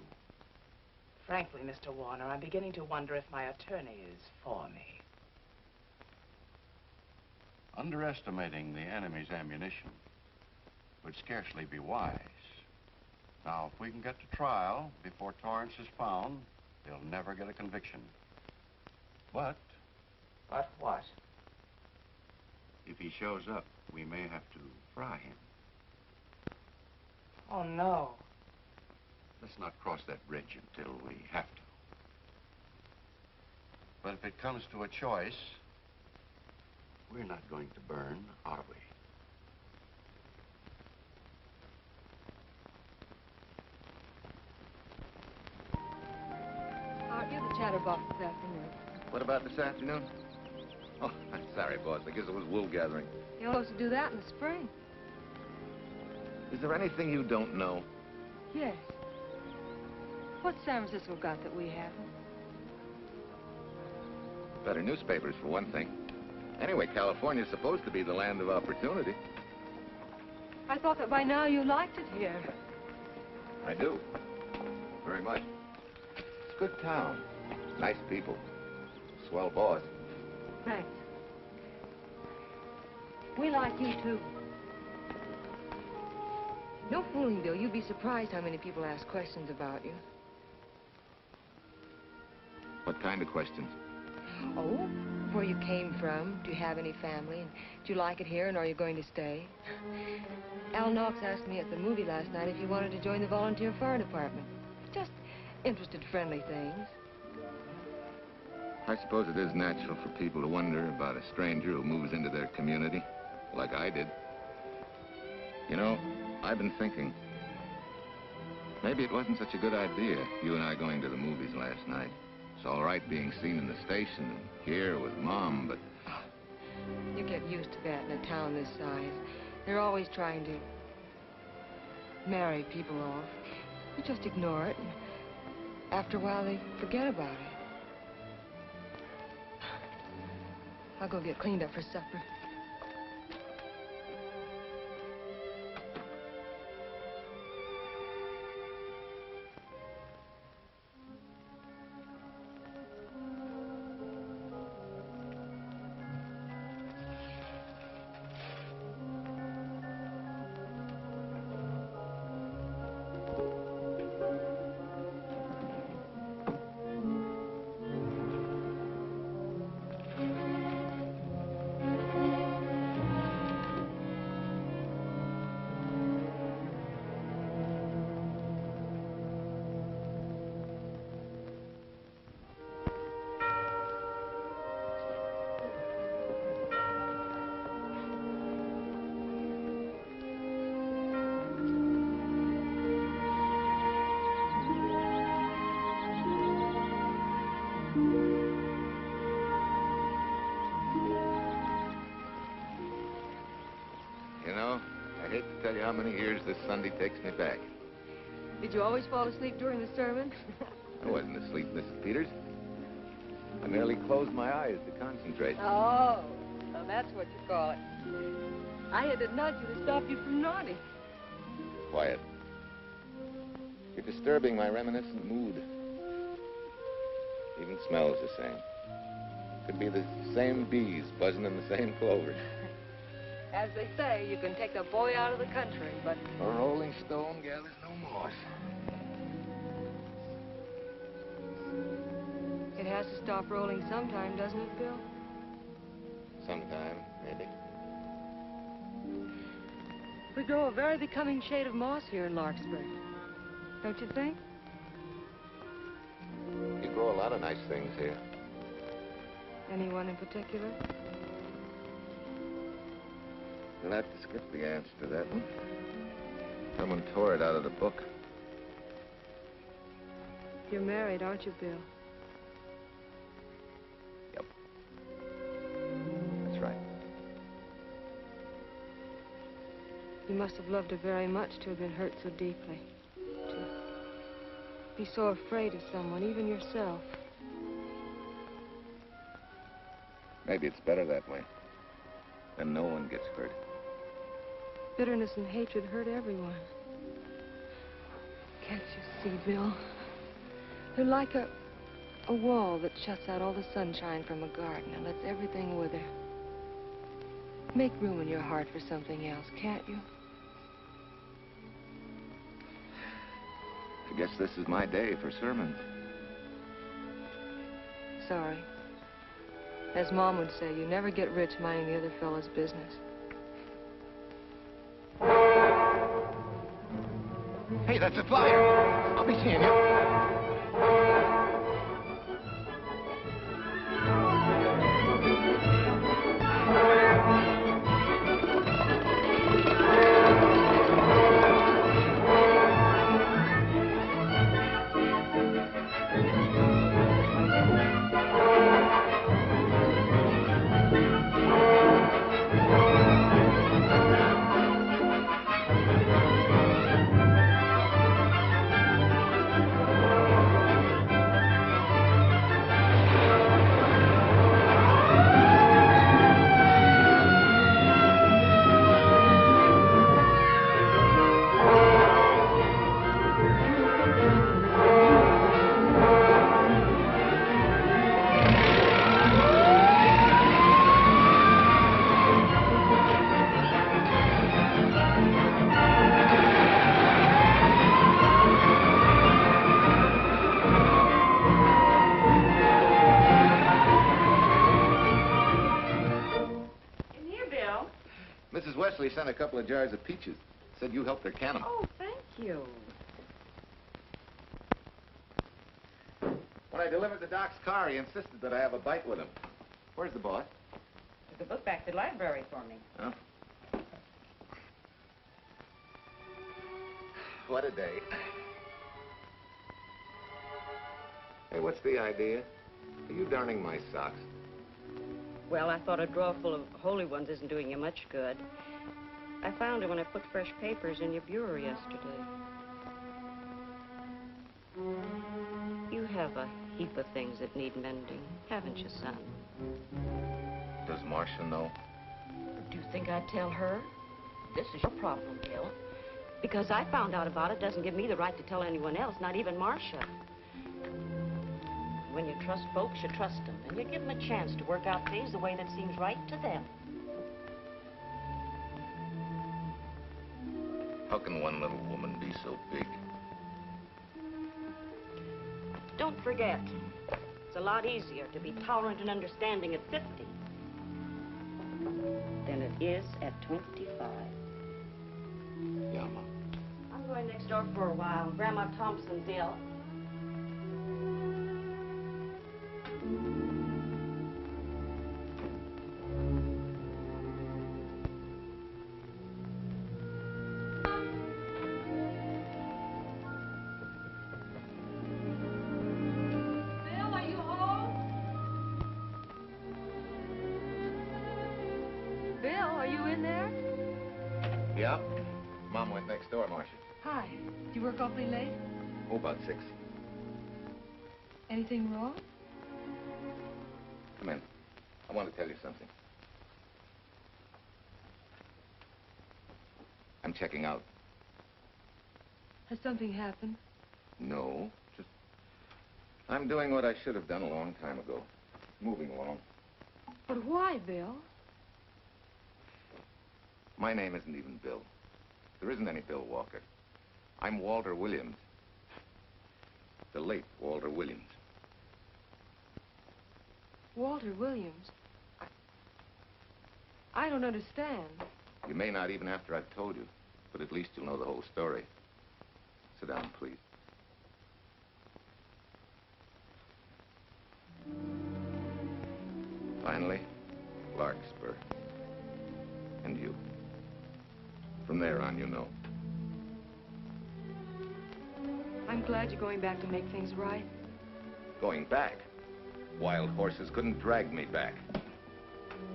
Frankly, Mr. Warner, I'm beginning to wonder if my attorney is for me. Underestimating the enemy's ammunition would scarcely be wise. Now, if we can get to trial before Torrance is found, he'll never get a conviction. But... But what? if he shows up, we may have to fry him. Oh, no. Let's not cross that bridge until we have to. But if it comes to a choice, we're not going to burn, are we? Aren't you the chatterbox this afternoon? What about this afternoon? Oh, I'm sorry, boss. I guess it was wool gathering. You're supposed to do that in the spring. Is there anything you don't know? Yes. What's San Francisco got that we haven't? Better newspapers, for one thing. Anyway, California's supposed to be the land of opportunity. I thought that by now you liked it here. I do. Very much. It's a good town. Nice people. Swell boss. Thanks. We like you, too. No fooling, Bill. You'd be surprised how many people ask questions about you. What kind of questions? Oh, where you came from, do you have any family, and do you like it here, and are you going to stay? Al Knox asked me at the movie last night if you wanted to join the volunteer fire department. Just interested, friendly things. I suppose it is natural for people to wonder about a stranger who moves into their community, like I did. You know, I've been thinking, maybe it wasn't such a good idea, you and I going to the movies last night. It's all right being seen in the station and here with Mom, but... You get used to that in a town this size. They're always trying to marry people off. You just ignore it, and after a while they forget about it. I'll go get cleaned up for supper. You know, I hate to tell you how many years this Sunday takes me back. Did you always fall asleep during the sermon? I wasn't asleep, Mrs. Peters. I merely closed my eyes to concentrate. Oh, so that's what you call it. I had to nudge you to stop you from nodding. Quiet. You're disturbing my reminiscent mood. Even smells the same. Could be the same bees buzzing in the same clover. As they say, you can take the boy out of the country, but... A rolling stone gathers no moss. It has to stop rolling sometime, doesn't it, Bill? Sometime, maybe. We grow a very becoming shade of moss here in Larkspur. Don't you think? You grow a lot of nice things here. Anyone in particular? You'll have to skip the answer to that one. Someone tore it out of the book. You're married, aren't you, Bill? Yep. That's right. You must have loved her very much to have been hurt so deeply. To be so afraid of someone, even yourself. Maybe it's better that way. Then no one gets hurt. Bitterness and hatred hurt everyone. Can't you see, Bill? They're like a wall that shuts out all the sunshine from a garden and lets everything wither. Make room in your heart for something else, can't you? I guess this is my day for sermons. Sorry. As Mom would say, you never get rich minding the other fellow's business. Hey, that's a flyer. I'll be seeing you. Wesley sent a couple of jars of peaches. Said you helped her can them. Oh, thank you. When I delivered the doc's car, he insisted that I have a bite with him. Where's the boss? Took the book back to the library for me. Huh? What a day. Hey, what's the idea? Are you darning my socks? Well, I thought a drawer full of holy ones isn't doing you much good. I found it when I put fresh papers in your bureau yesterday. You have a heap of things that need mending, haven't you, son? Does Marcia know? Do you think I'd tell her? This is your problem, Bill. Because I found out about it doesn't give me the right to tell anyone else, not even Marcia. When you trust folks, you trust them, and you give them a chance to work out things the way that seems right to them. How can one little woman be so big? Don't forget, it's a lot easier to be tolerant and understanding at 50 than it is at 25. Yeah, Mom. I'm going next door for a while. Grandma Thompson's ill. Bill, are you home? Bill, are you in there? Yeah? Mom went next door, Marcia. Hi. Do you work awfully late? Oh, about 6. Anything wrong? Come in. I want to tell you something. I'm checking out. Has something happened? No, just... I'm doing what I should have done a long time ago. Moving along. But why, Bill? My name isn't even Bill. There isn't any Bill Walker. I'm Walter Williams. The late Walter Williams. Walter Williams? I don't understand. You may not even after I've told you, but at least you'll know the whole story. Sit down, please. Finally, Larkspur. And you. From there on, you know. I'm glad you're going back to make things right. Going back? Wild horses couldn't drag me back.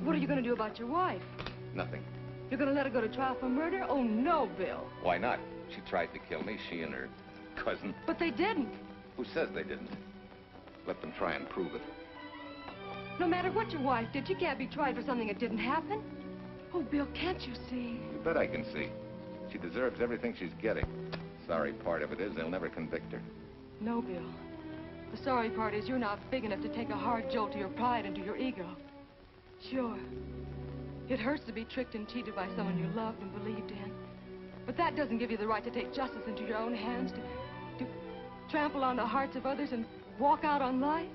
What are you going to do about your wife? Nothing. You're going to let her go to trial for murder? Oh, no, Bill. Why not? She tried to kill me, she and her cousin. But they didn't. Who says they didn't? Let them try and prove it. No matter what your wife did, she can't be tried for something that didn't happen. Oh, Bill, can't you see? You bet I can see. She deserves everything she's getting. Sorry part of it is they'll never convict her. No, Bill. The sorry part is you're not big enough to take a hard jolt to your pride and to your ego. Sure. It hurts to be tricked and cheated by someone you loved and believed in. But that doesn't give you the right to take justice into your own hands, to trample on the hearts of others and walk out on life.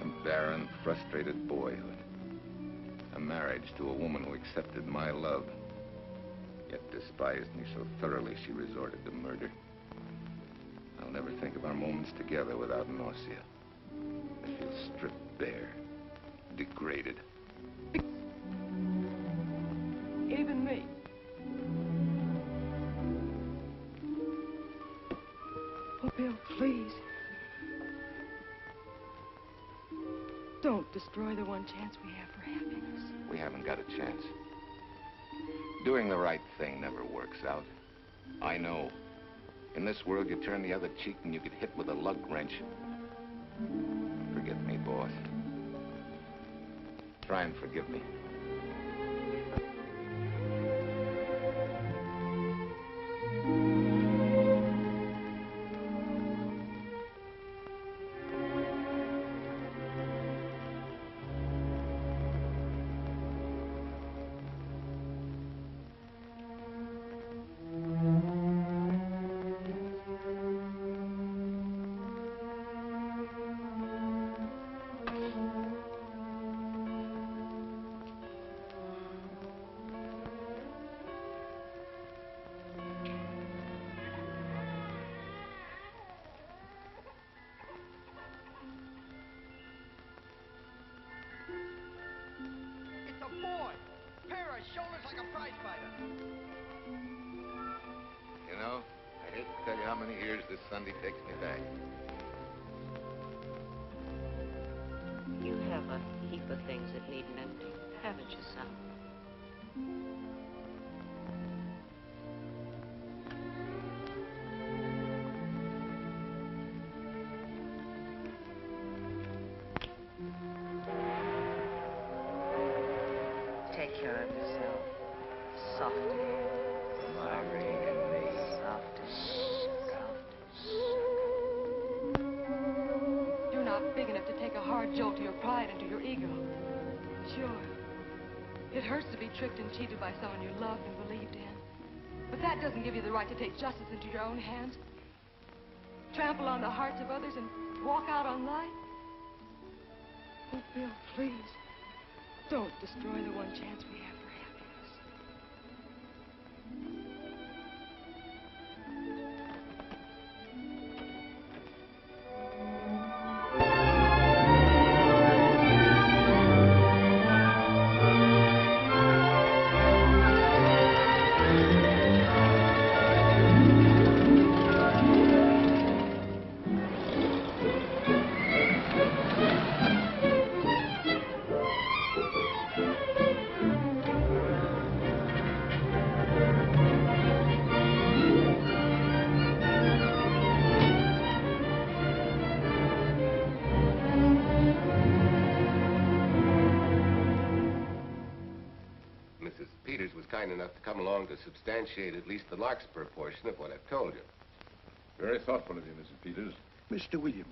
A barren, frustrated boyhood. A marriage to a woman who accepted my love, yet despised me so thoroughly she resorted to murder. I'll never think of our moments together without nausea. I feel stripped bare, degraded. Even me. Oh, Bill, please. Don't destroy the one chance we have for happiness. We haven't got a chance. Doing the right thing never works out. I know. In this world, you turn the other cheek and you get hit with a lug wrench. Forget me, boss. Try and forgive me. like a prize fighter. You know, I hate to tell you how many years this Sunday takes me back. You have a heap of things that need mending, haven't you, son? Take care of yourself. Softly. You're not big enough to take a hard jolt to your pride and to your ego. Sure, it hurts to be tricked and cheated by someone you loved and believed in. But that doesn't give you the right to take justice into your own hands. Trample on the hearts of others and walk out on life. Oh, Bill, please, don't destroy the one chance we have for happiness. Mrs. Peters was kind enough to come along to substantiate at least the Larkspur portion of what I've told you. Very thoughtful of you, Mrs. Peters. Mr. Williams,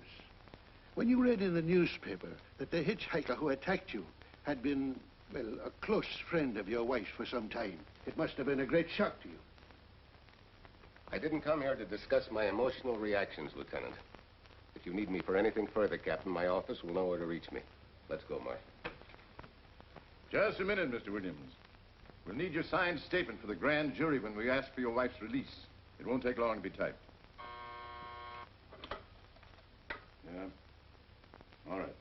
when you read in the newspaper that the hitchhiker who attacked you had been, well, a close friend of your wife's for some time, it must have been a great shock to you. I didn't come here to discuss my emotional reactions, Lieutenant. If you need me for anything further, Captain, my office will know where to reach me. Let's go, Mark. Just a minute, Mr. Williams. We'll need your signed statement for the grand jury when we ask for your wife's release. It won't take long to be typed. Yeah. All right.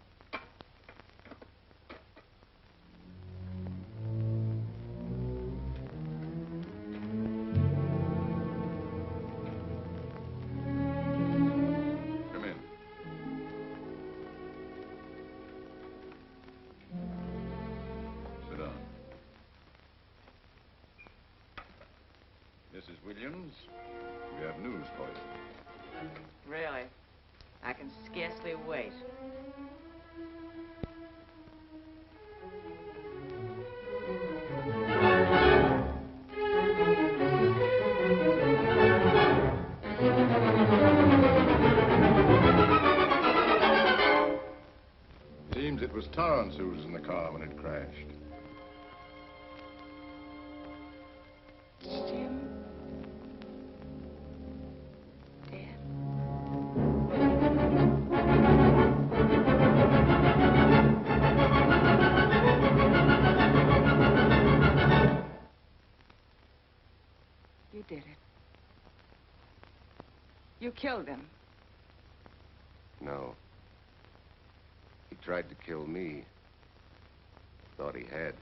Come in. Sit down. Mrs. Williams, we have news for you. Really? I can scarcely wait. Seems it was Torrance who was in the car when it crashed. Jim? You did it. You killed him. No. He tried to kill me. Thought he had.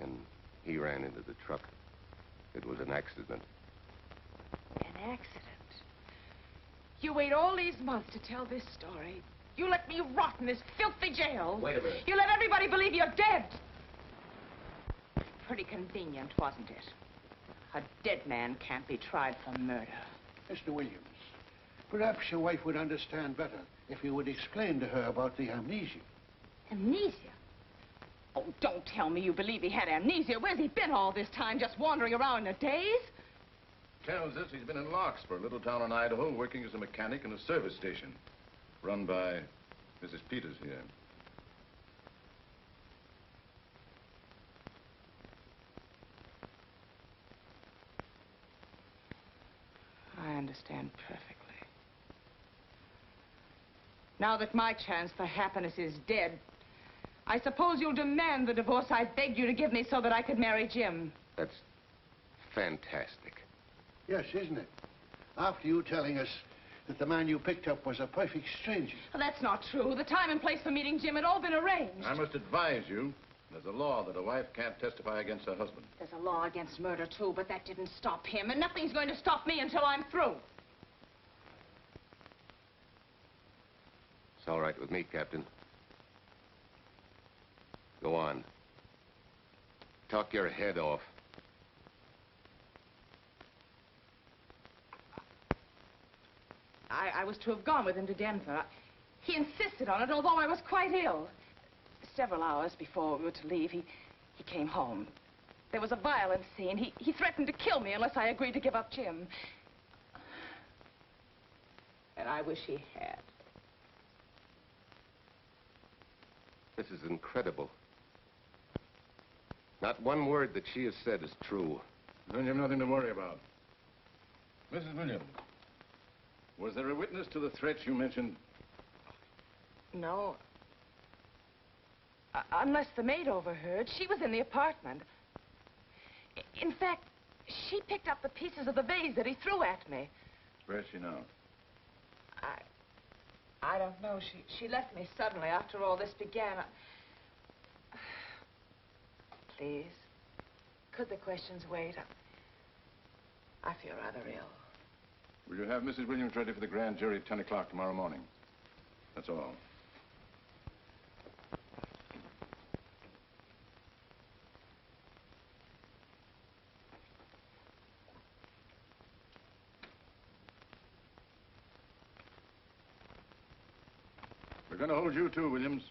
And he ran into the truck. It was an accident. An accident? You wait all these months to tell this story. You let me rot in this filthy jail. Wait a minute. You let everybody believe you're dead. Pretty convenient, wasn't it? A dead man can't be tried for murder. Mr. Williams, perhaps your wife would understand better if you would explain to her about the amnesia. Amnesia? Oh, don't tell me you believe he had amnesia. Where's he been all this time, just wandering around in a daze? Tells us he's been in Larkspur, a little town in Idaho, working as a mechanic in a service station. Run by Mrs. Peters here. I understand perfectly. Now that my chance for happiness is dead, I suppose you'll demand the divorce I begged you to give me so that I could marry Jim. That's fantastic. Yes, isn't it? After you telling us that the man you picked up was a perfect stranger. Well, that's not true. The time and place for meeting Jim had all been arranged. I must advise you There's a law that a wife can't testify against her husband. There's a law against murder, too, but that didn't stop him, and nothing's going to stop me until I'm through. It's all right with me, Captain. Go on. Talk your head off. I was to have gone with him to Denver. He insisted on it, although I was quite ill. Several hours before we were to leave, he came home. There was a violent scene. He threatened to kill me unless I agreed to give up Jim. And I wish he had. This is incredible. Not one word that she has said is true. Then you have nothing to worry about. Mrs. Williams, was there a witness to the threats you mentioned? No. Unless the maid overheard. She was in the apartment. In fact, she picked up the pieces of the vase that he threw at me. Where is she now? I don't know. She left me suddenly after all this began. Please, could the questions wait? I feel rather ill. Will you have Mrs. Williams ready for the grand jury at 10 o'clock tomorrow morning? That's all. We're going to hold you too, Williams.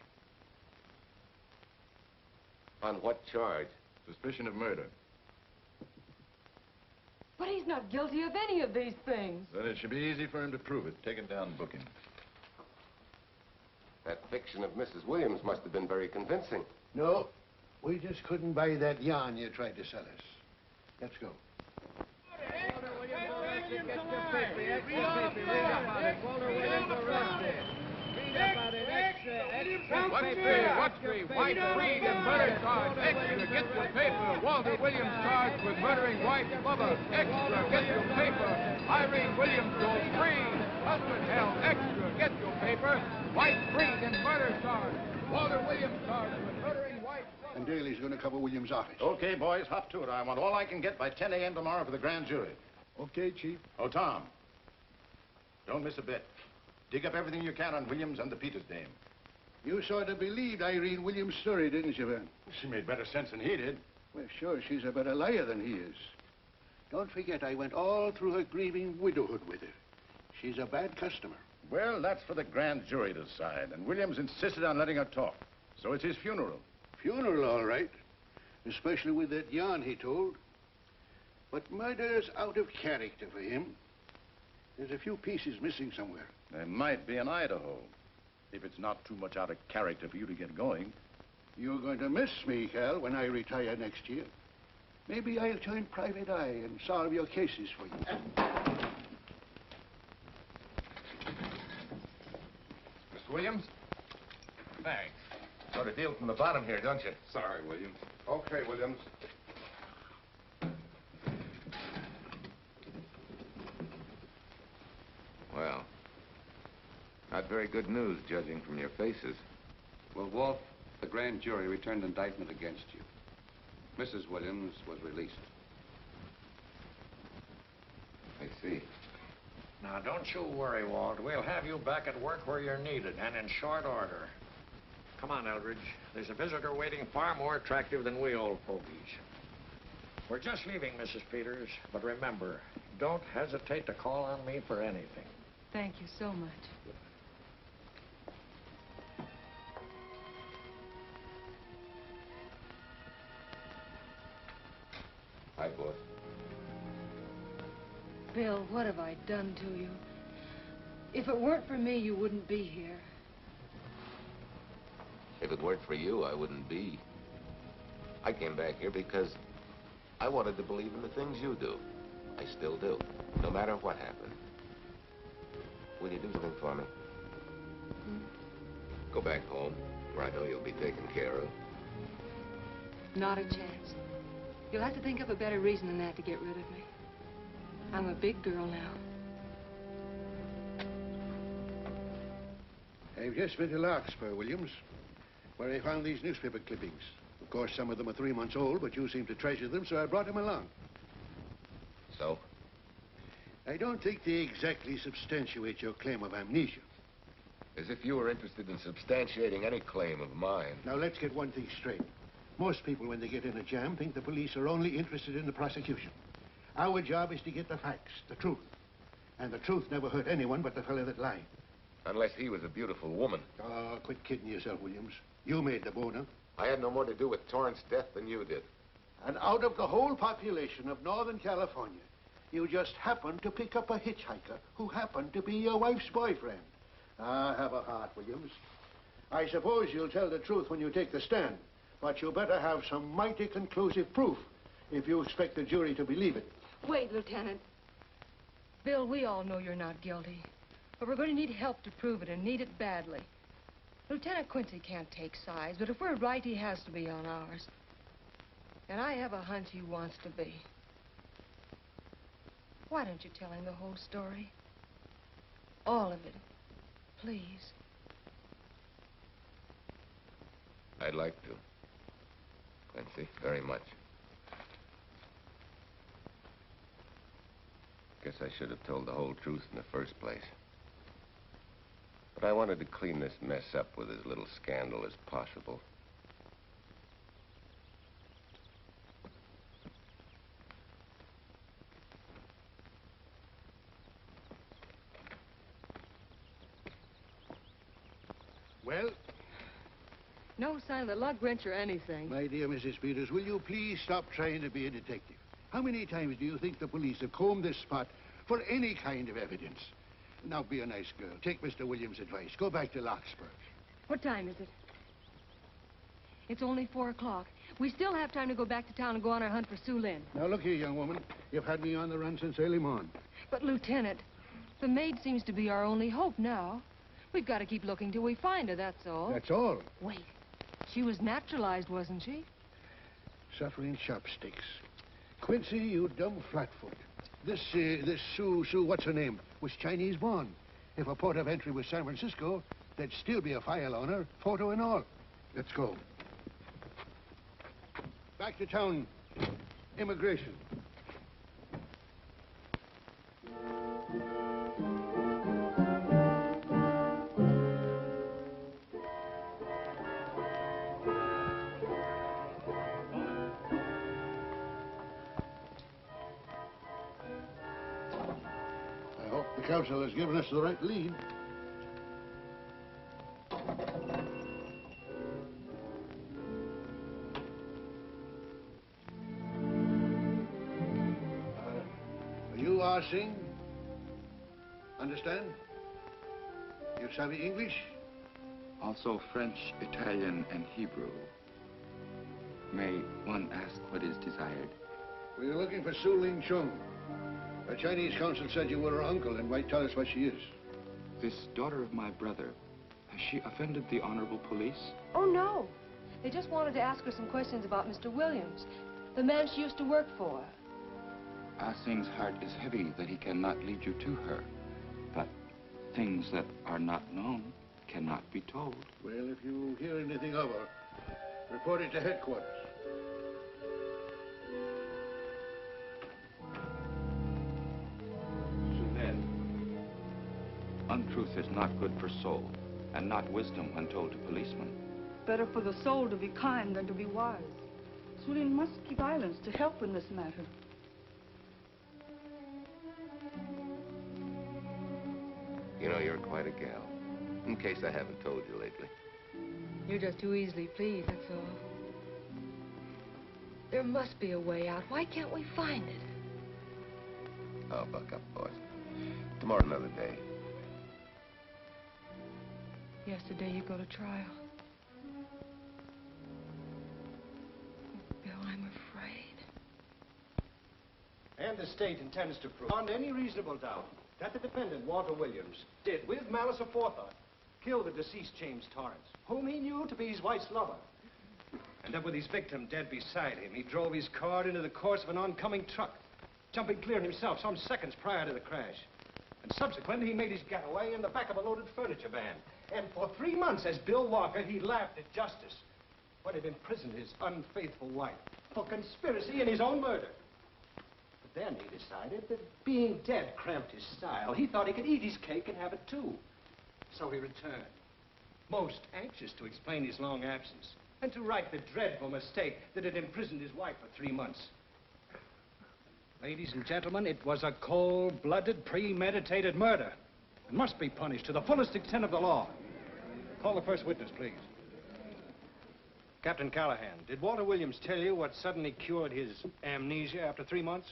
On what charge? Suspicion of murder. But he's not guilty of any of these things. Then it should be easy for him to prove it. Take it down and book him. That fiction of Mrs. Williams must have been very convincing. No, we just couldn't buy that yarn you tried to sell us. Let's go. Watch me, wife, freed and murder charge. Extra, get your paper. Walter Williams charged with murdering wife Bubba. Extra, get your paper. Irene Williams goes free. Husband held. Extra, get your paper. Wife freed and murder charge. Walter Williams charged with murdering wife Bubba. And Daly's going to cover Williams' office. Okay, boys, hop to it. I want all I can get by 10 a.m. tomorrow for the grand jury. Okay, Chief. Oh, Tom, don't miss a bit. Dig up everything you can on Williams and the Peters dame. You sort of believed Irene Williams' story, didn't you, Ben? She made better sense than he did. Well, sure, she's a better liar than he is. Don't forget, I went all through her grieving widowhood with her. She's a bad customer. Well, that's for the grand jury to decide, and Williams insisted on letting her talk. So it's his funeral. Funeral, all right. Especially with that yarn he told. But murder's out of character for him. There's a few pieces missing somewhere. There might be in Idaho, if it's not too much out of character for you to get going. You're going to miss me, Cal, when I retire next year. Maybe I'll join Private Eye and solve your cases for you. Mr. Williams? Thanks. Sort of deal from the bottom here, don't you? Sorry, Williams. Okay, Williams. Well, not very good news, judging from your faces. Well, Walt, the grand jury returned indictment against you. Mrs. Williams was released. I see. Now, don't you worry, Walt. We'll have you back at work where you're needed, and in short order. Come on, Eldridge. There's a visitor waiting far more attractive than we old fogies. We're just leaving, Mrs. Peters, but remember, don't hesitate to call on me for anything. Thank you so much. Hi, boss. Bill, what have I done to you? If it weren't for me, you wouldn't be here. If it weren't for you, I wouldn't be. I came back here because I wanted to believe in the things you do. I still do, no matter what happened. Will you do something for me? Go back home, where I know you'll be taken care of. Not a chance. You'll have to think of a better reason than that to get rid of me. I'm a big girl now. I've just been to Larkspur, Williams, where I found these newspaper clippings. Of course, some of them are 3 months old, but you seem to treasure them, so I brought them along. So? I don't think they exactly substantiate your claim of amnesia. As if you were interested in substantiating any claim of mine. Now, let's get one thing straight. Most people, when they get in a jam, think the police are only interested in the prosecution. Our job is to get the facts, the truth. And the truth never hurt anyone but the fellow that lied. Unless he was a beautiful woman. Oh, quit kidding yourself, Williams. You made the boner. I had no more to do with Torrance's death than you did. And out of the whole population of Northern California, you just happened to pick up a hitchhiker who happened to be your wife's boyfriend. Ah, have a heart, Williams. I suppose you'll tell the truth when you take the stand, but you better have some mighty conclusive proof if you expect the jury to believe it. Wait, Lieutenant. Bill, we all know you're not guilty, but we're going to need help to prove it, and need it badly. Lieutenant Quincy can't take sides, but if we're right, he has to be on ours. And I have a hunch he wants to be. Why don't you tell him the whole story? All of it. Please. I'd like to. Quincy, very much. Guess I should have told the whole truth in the first place. But I wanted to clean this mess up with as little scandal as possible. Well? No sign of the lug wrench or anything. My dear Mrs. Peters, will you please stop trying to be a detective? How many times do you think the police have combed this spot for any kind of evidence? Now, be a nice girl. Take Mr. Williams' advice. Go back to Larkspur. What time is it? It's only 4 o'clock. We still have time to go back to town and go on our hunt for Sue Lynn. Now, look here, young woman. You've had me on the run since early morning. But, Lieutenant, the maid seems to be our only hope now. We've got to keep looking till we find her, that's all. That's all? Wait. She was naturalized, wasn't she? Suffering chopsticks. Quincy, you dumb flatfoot. This Sue, what's her name, was Chinese born. If a port of entry was San Francisco, there'd still be a file on her, photo and all. Let's go. Back to town. Immigration. I hope the council has given us the right lead. You are Singh? Understand? You savvy English? Also French, Italian, and Hebrew. May one ask what is desired? We're looking for Su Ling Chung. The Chinese consul said you were her uncle and might tell us what she is. This daughter of my brother, has she offended the honorable police? Oh, no. They just wanted to ask her some questions about Mr. Williams, the man she used to work for. Ah Singh's heart is heavy that he cannot lead you to her. But things that are not known cannot be told. Well, if you hear anything of her, report it to headquarters. Untruth is not good for soul, and not wisdom when told to policemen. Better for the soul to be kind than to be wise. Su Lin must keep silence to help in this matter. You know, you're quite a gal. In case I haven't told you lately. You're just too easily pleased, that's all. There must be a way out. Why can't we find it? Oh, buck up, boys. Tomorrow, another day. Yesterday you go to trial. Bill, I'm afraid. And the state intends to prove, beyond any reasonable doubt, that the defendant, Walter Williams, did, with malice aforethought, kill the deceased James Torrance, whom he knew to be his wife's lover. And that with his victim dead beside him, he drove his car into the course of an oncoming truck, jumping clear himself some seconds prior to the crash. And subsequently, he made his getaway in the back of a loaded furniture van. And for 3 months, as Bill Walker, he laughed at justice. when he'd imprisoned his unfaithful wife for conspiracy in his own murder. But then he decided that being dead cramped his style. He thought he could eat his cake and have it too. So he returned, most anxious to explain his long absence and to right the dreadful mistake that had imprisoned his wife for 3 months. Ladies and gentlemen, it was a cold-blooded, premeditated murder and must be punished to the fullest extent of the law. Call the first witness, please. Captain Callahan, did Walter Williams tell you what suddenly cured his amnesia after 3 months?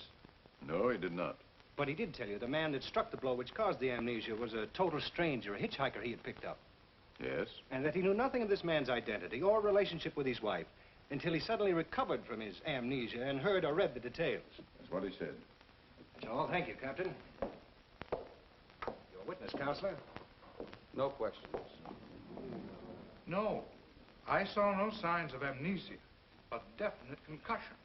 No, he did not. But he did tell you the man that struck the blow which caused the amnesia was a total stranger, a hitchhiker he had picked up. Yes? And that he knew nothing of this man's identity or relationship with his wife until he suddenly recovered from his amnesia and heard or read the details. That's what he said. That's all. Thank you, Captain. Your witness, Counselor. No questions. No. I saw no signs of amnesia, but definite concussion.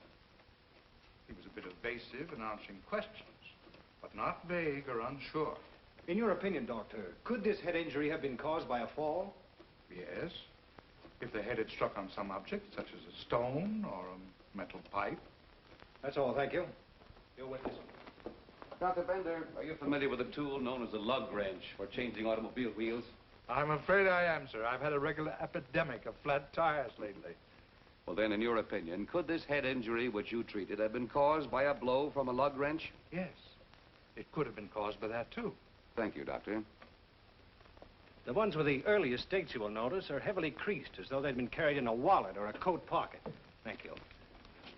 He was a bit evasive in answering questions, but not vague or unsure. In your opinion, Doctor, could this head injury have been caused by a fall? Yes. If the head had struck on some object, such as a stone or a metal pipe. That's all. Thank you. Your witness. Dr. Bender, are you familiar with a tool known as a lug wrench for changing automobile wheels? I'm afraid I am, sir. I've had a regular epidemic of flat tires lately. Well, then, in your opinion, could this head injury which you treated have been caused by a blow from a lug wrench? Yes. It could have been caused by that, too. Thank you, Doctor. The ones with the earliest dates, you will notice, are heavily creased, as though they'd been carried in a wallet or a coat pocket. Thank you.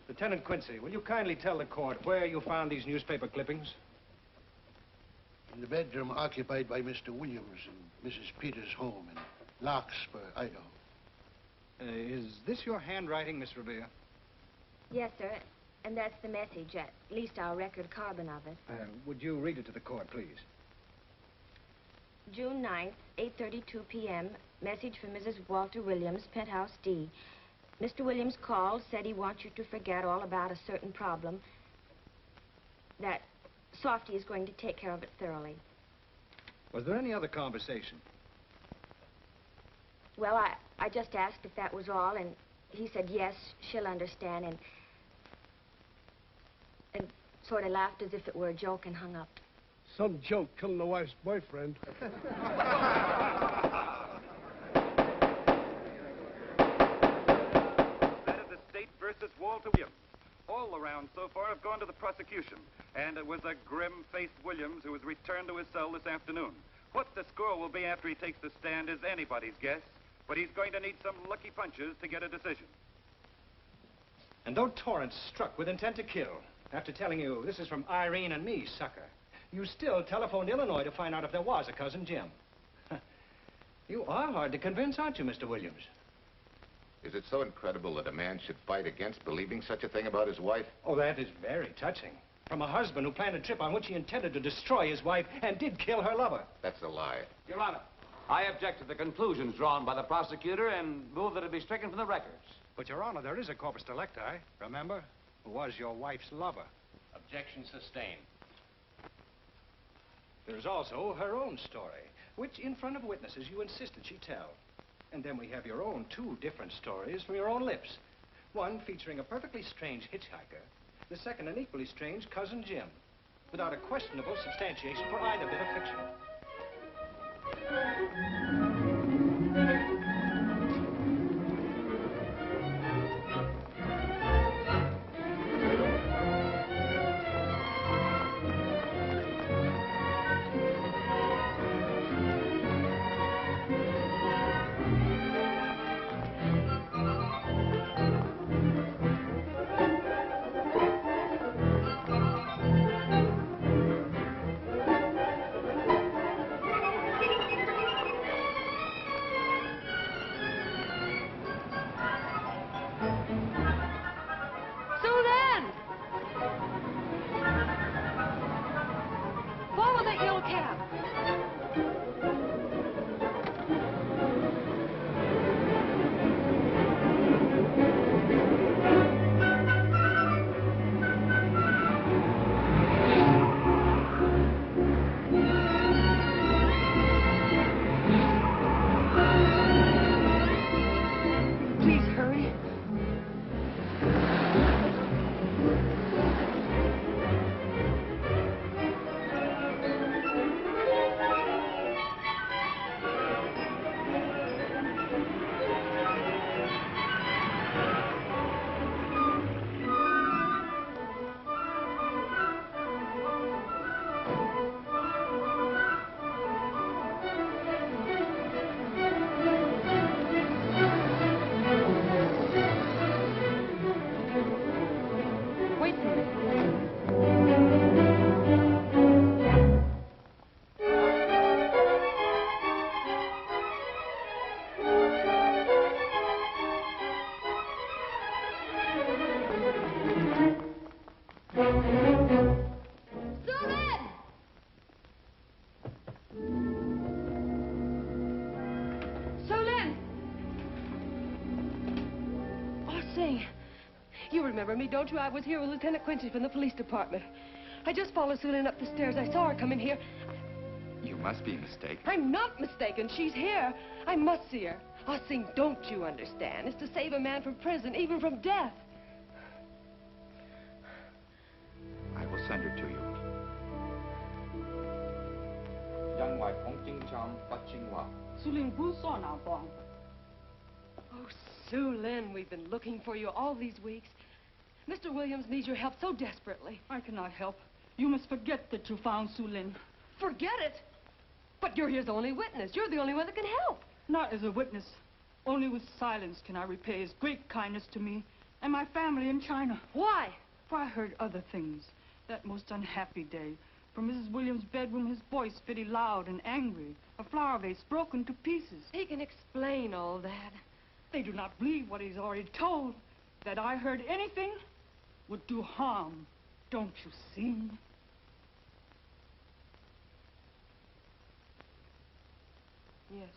Lieutenant Quincy, will you kindly tell the court where you found these newspaper clippings? In the bedroom occupied by Mr. Williams and Mrs. Peters' home in Larkspur, Idaho. Is this your handwriting, Miss Revere? Yes, sir. And that's the message, at least our record carbon of it. Would you read it to the court, please? June 9th, 8:32 p.m. Message from Mrs. Walter Williams, Penthouse D. Mr. Williams called, said he wants you to forget all about a certain problem. That Softy is going to take care of it thoroughly. Was there any other conversation? Well, I just asked if that was all, and he said, yes, she'll understand, and sort of laughed as if it were a joke and hung up. Some joke killing the wife's boyfriend. That is the state versus Walter Williams. All the rounds so far have gone to the prosecution, and it was a grim-faced Williams who was returned to his cell this afternoon. What the score will be after he takes the stand is anybody's guess, but he's going to need some lucky punches to get a decision. And though Torrance struck with intent to kill, after telling you this is from Irene and me, sucker, you still telephoned Illinois to find out if there was a cousin Jim. You are hard to convince, aren't you, Mr. Williams? Is it so incredible that a man should fight against believing such a thing about his wife? Oh, that is very touching. From a husband who planned a trip on which he intended to destroy his wife and did kill her lover. That's a lie. Your Honor, I object to the conclusions drawn by the prosecutor and move that it be stricken from the records. But, Your Honor, there is a corpus delicti, remember, who was your wife's lover. Objection sustained. There's also her own story, which, in front of witnesses, you insisted she tell. And then we have your own two different stories from your own lips. One featuring a perfectly strange hitchhiker, the second an equally strange cousin Jim, without a questionable substantiation for either bit of fiction. remember me, don't you? I was here with Lieutenant Quincy from the police department. I just followed Sue Lynn up the stairs. I saw her come in here. You must be mistaken. I'm not mistaken. She's here. I must see her. Ah, Sing, don't you understand? It's to save a man from prison, even from death. I will send her to you. Oh, Sue Lynn, we've been looking for you all these weeks. Mr. Williams needs your help so desperately. I cannot help. You must forget that you found Sue Lynn. Forget it? But you're his only witness. You're the only one that can help. Not as a witness. Only with silence can I repay his great kindness to me and my family in China. Why? For I heard other things. That most unhappy day. From Mrs. Williams' bedroom, his voice very loud and angry. A flower vase broken to pieces. He can explain all that. They do not believe what he's already told. That I heard anything would do harm. Don't you see? Yes.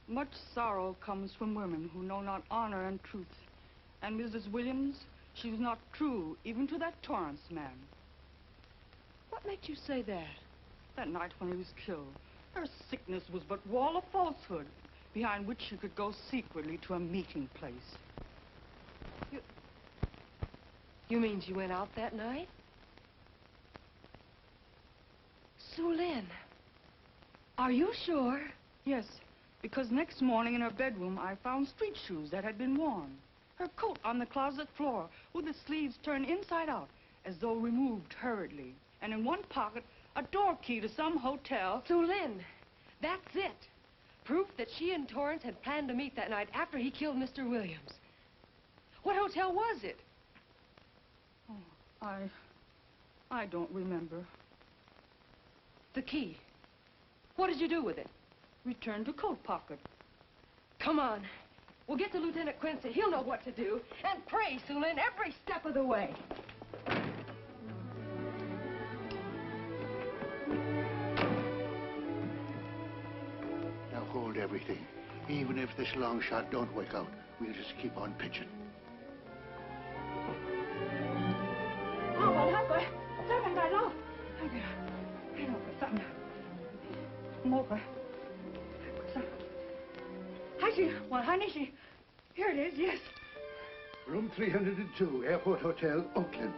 Much sorrow comes from women who know not honor and truth. And Mrs. Williams, she was not true even to that Torrance man. What makes you say that? That night when he was killed, her sickness was but wall of falsehood, behind which she could go secretly to a meeting place. You mean she went out that night? Sue Lynn, are you sure? Yes, because next morning in her bedroom I found street shoes that had been worn. Her coat on the closet floor with the sleeves turned inside out as though removed hurriedly. And in one pocket, a door key to some hotel. Sue Lynn, that's it. Proof that she and Torrance had planned to meet that night after he killed Mr. Williams. What hotel was it? Oh, I don't remember. The key. What did you do with it? Returned to coat pocket. Come on. We'll get to Lieutenant Quincy. He'll know what to do. And pray, Sue Lynn, every step of the way. Now hold everything. Even if this long shot don't work out, we'll just keep on pitching. Here it is, yes. Room 302, Airport Hotel, Oakland.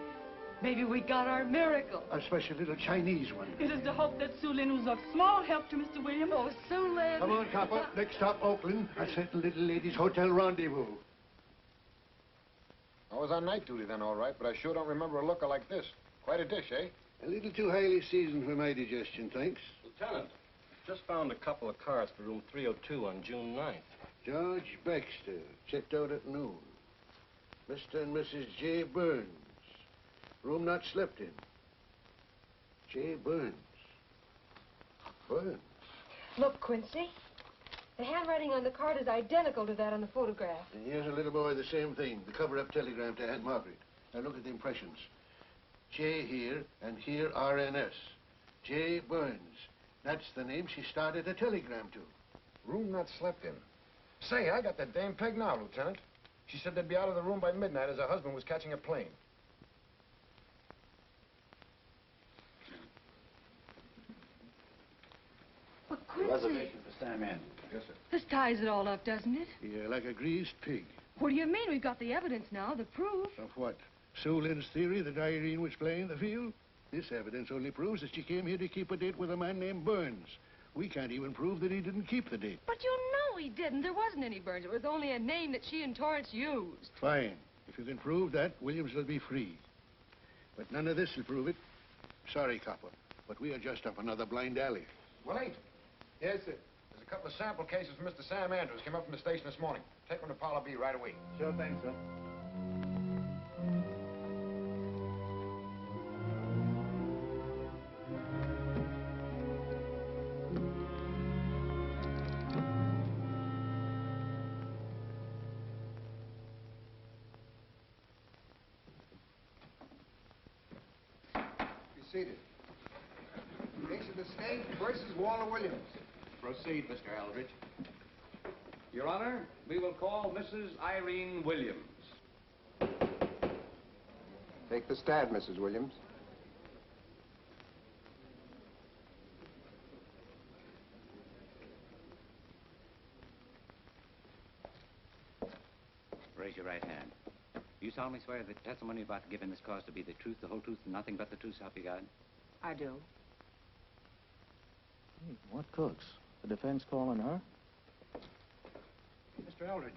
Maybe we got our miracle. A special little Chinese one. It is to hope that Sue Lynn was of small help to Mr. Williams. Oh, Sue Lynn. Come on, copper. Next stop, Oakland. A certain little lady's hotel rendezvous. I was on night duty then, all right, but I sure don't remember a looker like this. Quite a dish, eh? A little too highly seasoned for my digestion, thanks. Lieutenant, just found a couple of cars for room 302 on June 9th. George Baxter, checked out at noon. Mr. and Mrs. J. Burns. Room not slept in. J. Burns. Burns. Look, Quincy. The handwriting on the card is identical to that on the photograph. And here's a little boy, the same thing. The cover-up telegram to Aunt Margaret. Now look at the impressions. J here, and here RNS. J. Burns. That's the name she started a telegram to. Room not slept in. Say, I got that dame pegged now, Lieutenant. She said they'd be out of the room by midnight as her husband was catching a plane. But Quincy... Reservation for Sam Andrews. Yes, sir. This ties it all up, doesn't it? Yeah, like a greased pig. What do you mean? We've got the evidence now, the proof. Of what? Sue Lynn's theory that Irene was playing the field? This evidence only proves that she came here to keep a date with a man named Burns. We can't even prove that he didn't keep the date. But you know he didn't. There wasn't any Burns. It was only a name that she and Torrance used. Fine. If you can prove that, Williams will be free. But none of this will prove it. Sorry, copper, but we are just up another blind alley. Well, ain't. Yes, sir. There's a couple of sample cases from Mr. Sam Andrews came up from the station this morning. Take them to Parlor B right away. Sure thing, sir. Seated. Case of the state versus Walter Williams. Proceed, Mr. Aldridge. Your Honor, we will call Mrs. Irene Williams. Take the stand, Mrs. Williams. Raise your right hand. Do you solemnly swear that the testimony you're about to give in this cause to be the truth, the whole truth, and nothing but the truth, so help you God? I do. What cooks? The defense calling her? Mr. Eldridge,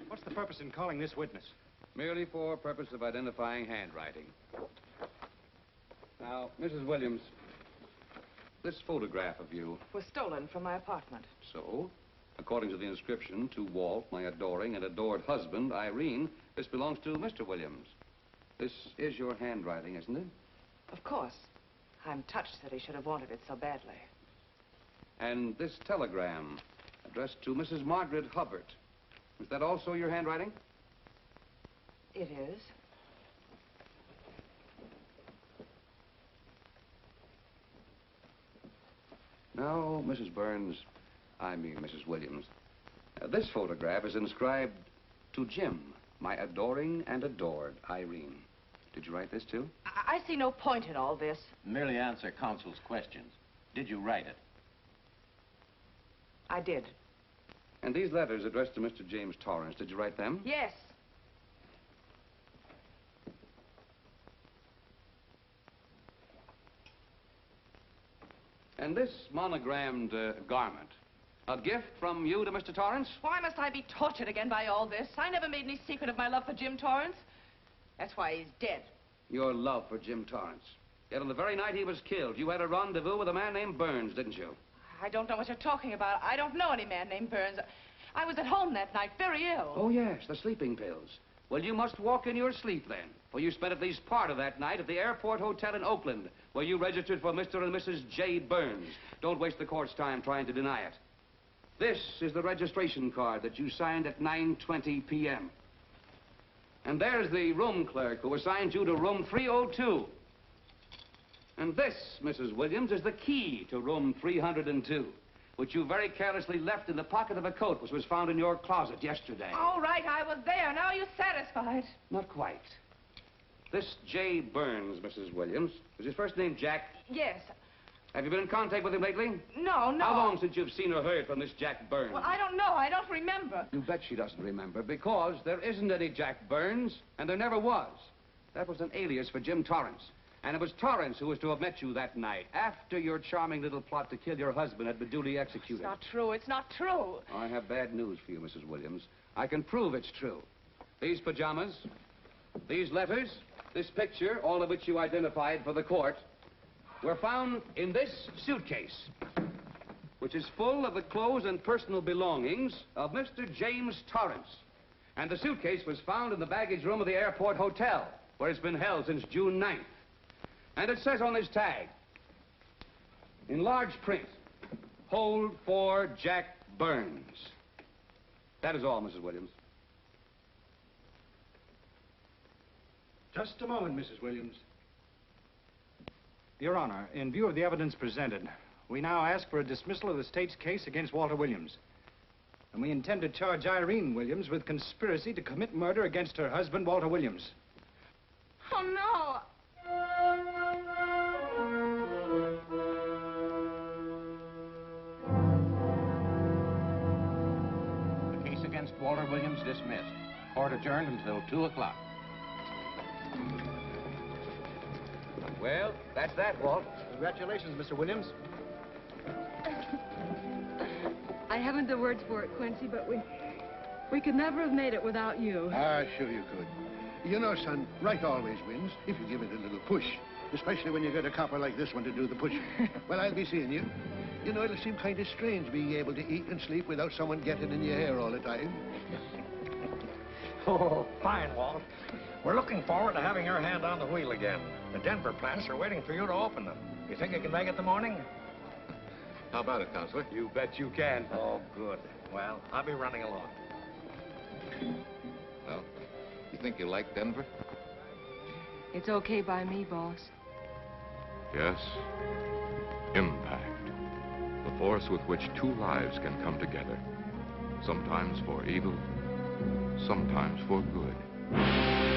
what's the purpose in calling this witness? Merely for purpose of identifying handwriting. Now, Mrs. Williams, this photograph of you... Was stolen from my apartment. So, according to the inscription, to Walt, my adoring and adored husband, Irene, this belongs to Mr. Williams. This is your handwriting, isn't it? Of course. I'm touched that he should have wanted it so badly. And this telegram, addressed to Mrs. Margaret Hubbard, is that also your handwriting? It is. Now, Mrs. Burns, I mean Mrs. Williams, this photograph is inscribed to Jim, my adoring and adored Irene. Did you write this, too? I see no point in all this. Merely answer counsel's questions. Did you write it? I did. And these letters addressed to Mr. James Torrance, did you write them? Yes. And this monogrammed garment, a gift from you to Mr. Torrance? Why must I be tortured again by all this? I never made any secret of my love for Jim Torrance. That's why he's dead. Your love for Jim Torrance. Yet on the very night he was killed, you had a rendezvous with a man named Burns, didn't you? I don't know what you're talking about. I don't know any man named Burns. I was at home that night, very ill. Oh, yes, the sleeping pills. Well, you must walk in your sleep then, for you spent at least part of that night at the Airport Hotel in Oakland, where you registered for Mr. and Mrs. J. Burns. Don't waste the court's time trying to deny it. This is the registration card that you signed at 9:20 p.m. And there's the room clerk who assigned you to room 302. And this, Mrs. Williams, is the key to room 302, which you very carelessly left in the pocket of a coat which was found in your closet yesterday. All right, I was there. Now are you satisfied? Not quite. This J. Burns, Mrs. Williams, is his first name Jack? Yes. Have you been in contact with him lately? No. How long since you've seen or heard from this Jack Burns? Well, I don't know. I don't remember. You bet she doesn't remember, because there isn't any Jack Burns, and there never was. That was an alias for Jim Torrance. And it was Torrance who was to have met you that night, after your charming little plot to kill your husband had been duly executed. It's not true. It's not true. I have bad news for you, Mrs. Williams. I can prove it's true. These pajamas, these letters, this picture, all of which you identified for the court, were found in this suitcase, which is full of the clothes and personal belongings of Mr. James Torrance. And the suitcase was found in the baggage room of the Airport Hotel, where it's been held since June 9th. And it says on this tag, in large print, hold for Jack Burns. That is all, Mrs. Williams. Just a moment, Mrs. Williams. Your Honor, in view of the evidence presented, we now ask for a dismissal of the state's case against Walter Williams. And we intend to charge Irene Williams with conspiracy to commit murder against her husband, Walter Williams. Oh, no. The case against Walter Williams dismissed. Court adjourned until 2 o'clock. Well, that's that, Walt. Congratulations, Mr. Williams. I haven't the words for it, Quincy, but we could never have made it without you. Ah, sure you could. You know, son, right always wins if you give it a little push. Especially when you get a copper like this one to do the pushing. Well, I'll be seeing you. You know, it'll seem kind of strange being able to eat and sleep without someone getting in your hair all the time. Oh, fine, Walt. We're looking forward to having your hand on the wheel again. The Denver plants are waiting for you to open them. You think you can make it in the morning? How about it, Counselor? You bet you can. Oh, good. Well, I'll be running along. Well, you think you like Denver? It's okay by me, boss. Yes. Impact. The force with which two lives can come together. Sometimes for evil, sometimes for good.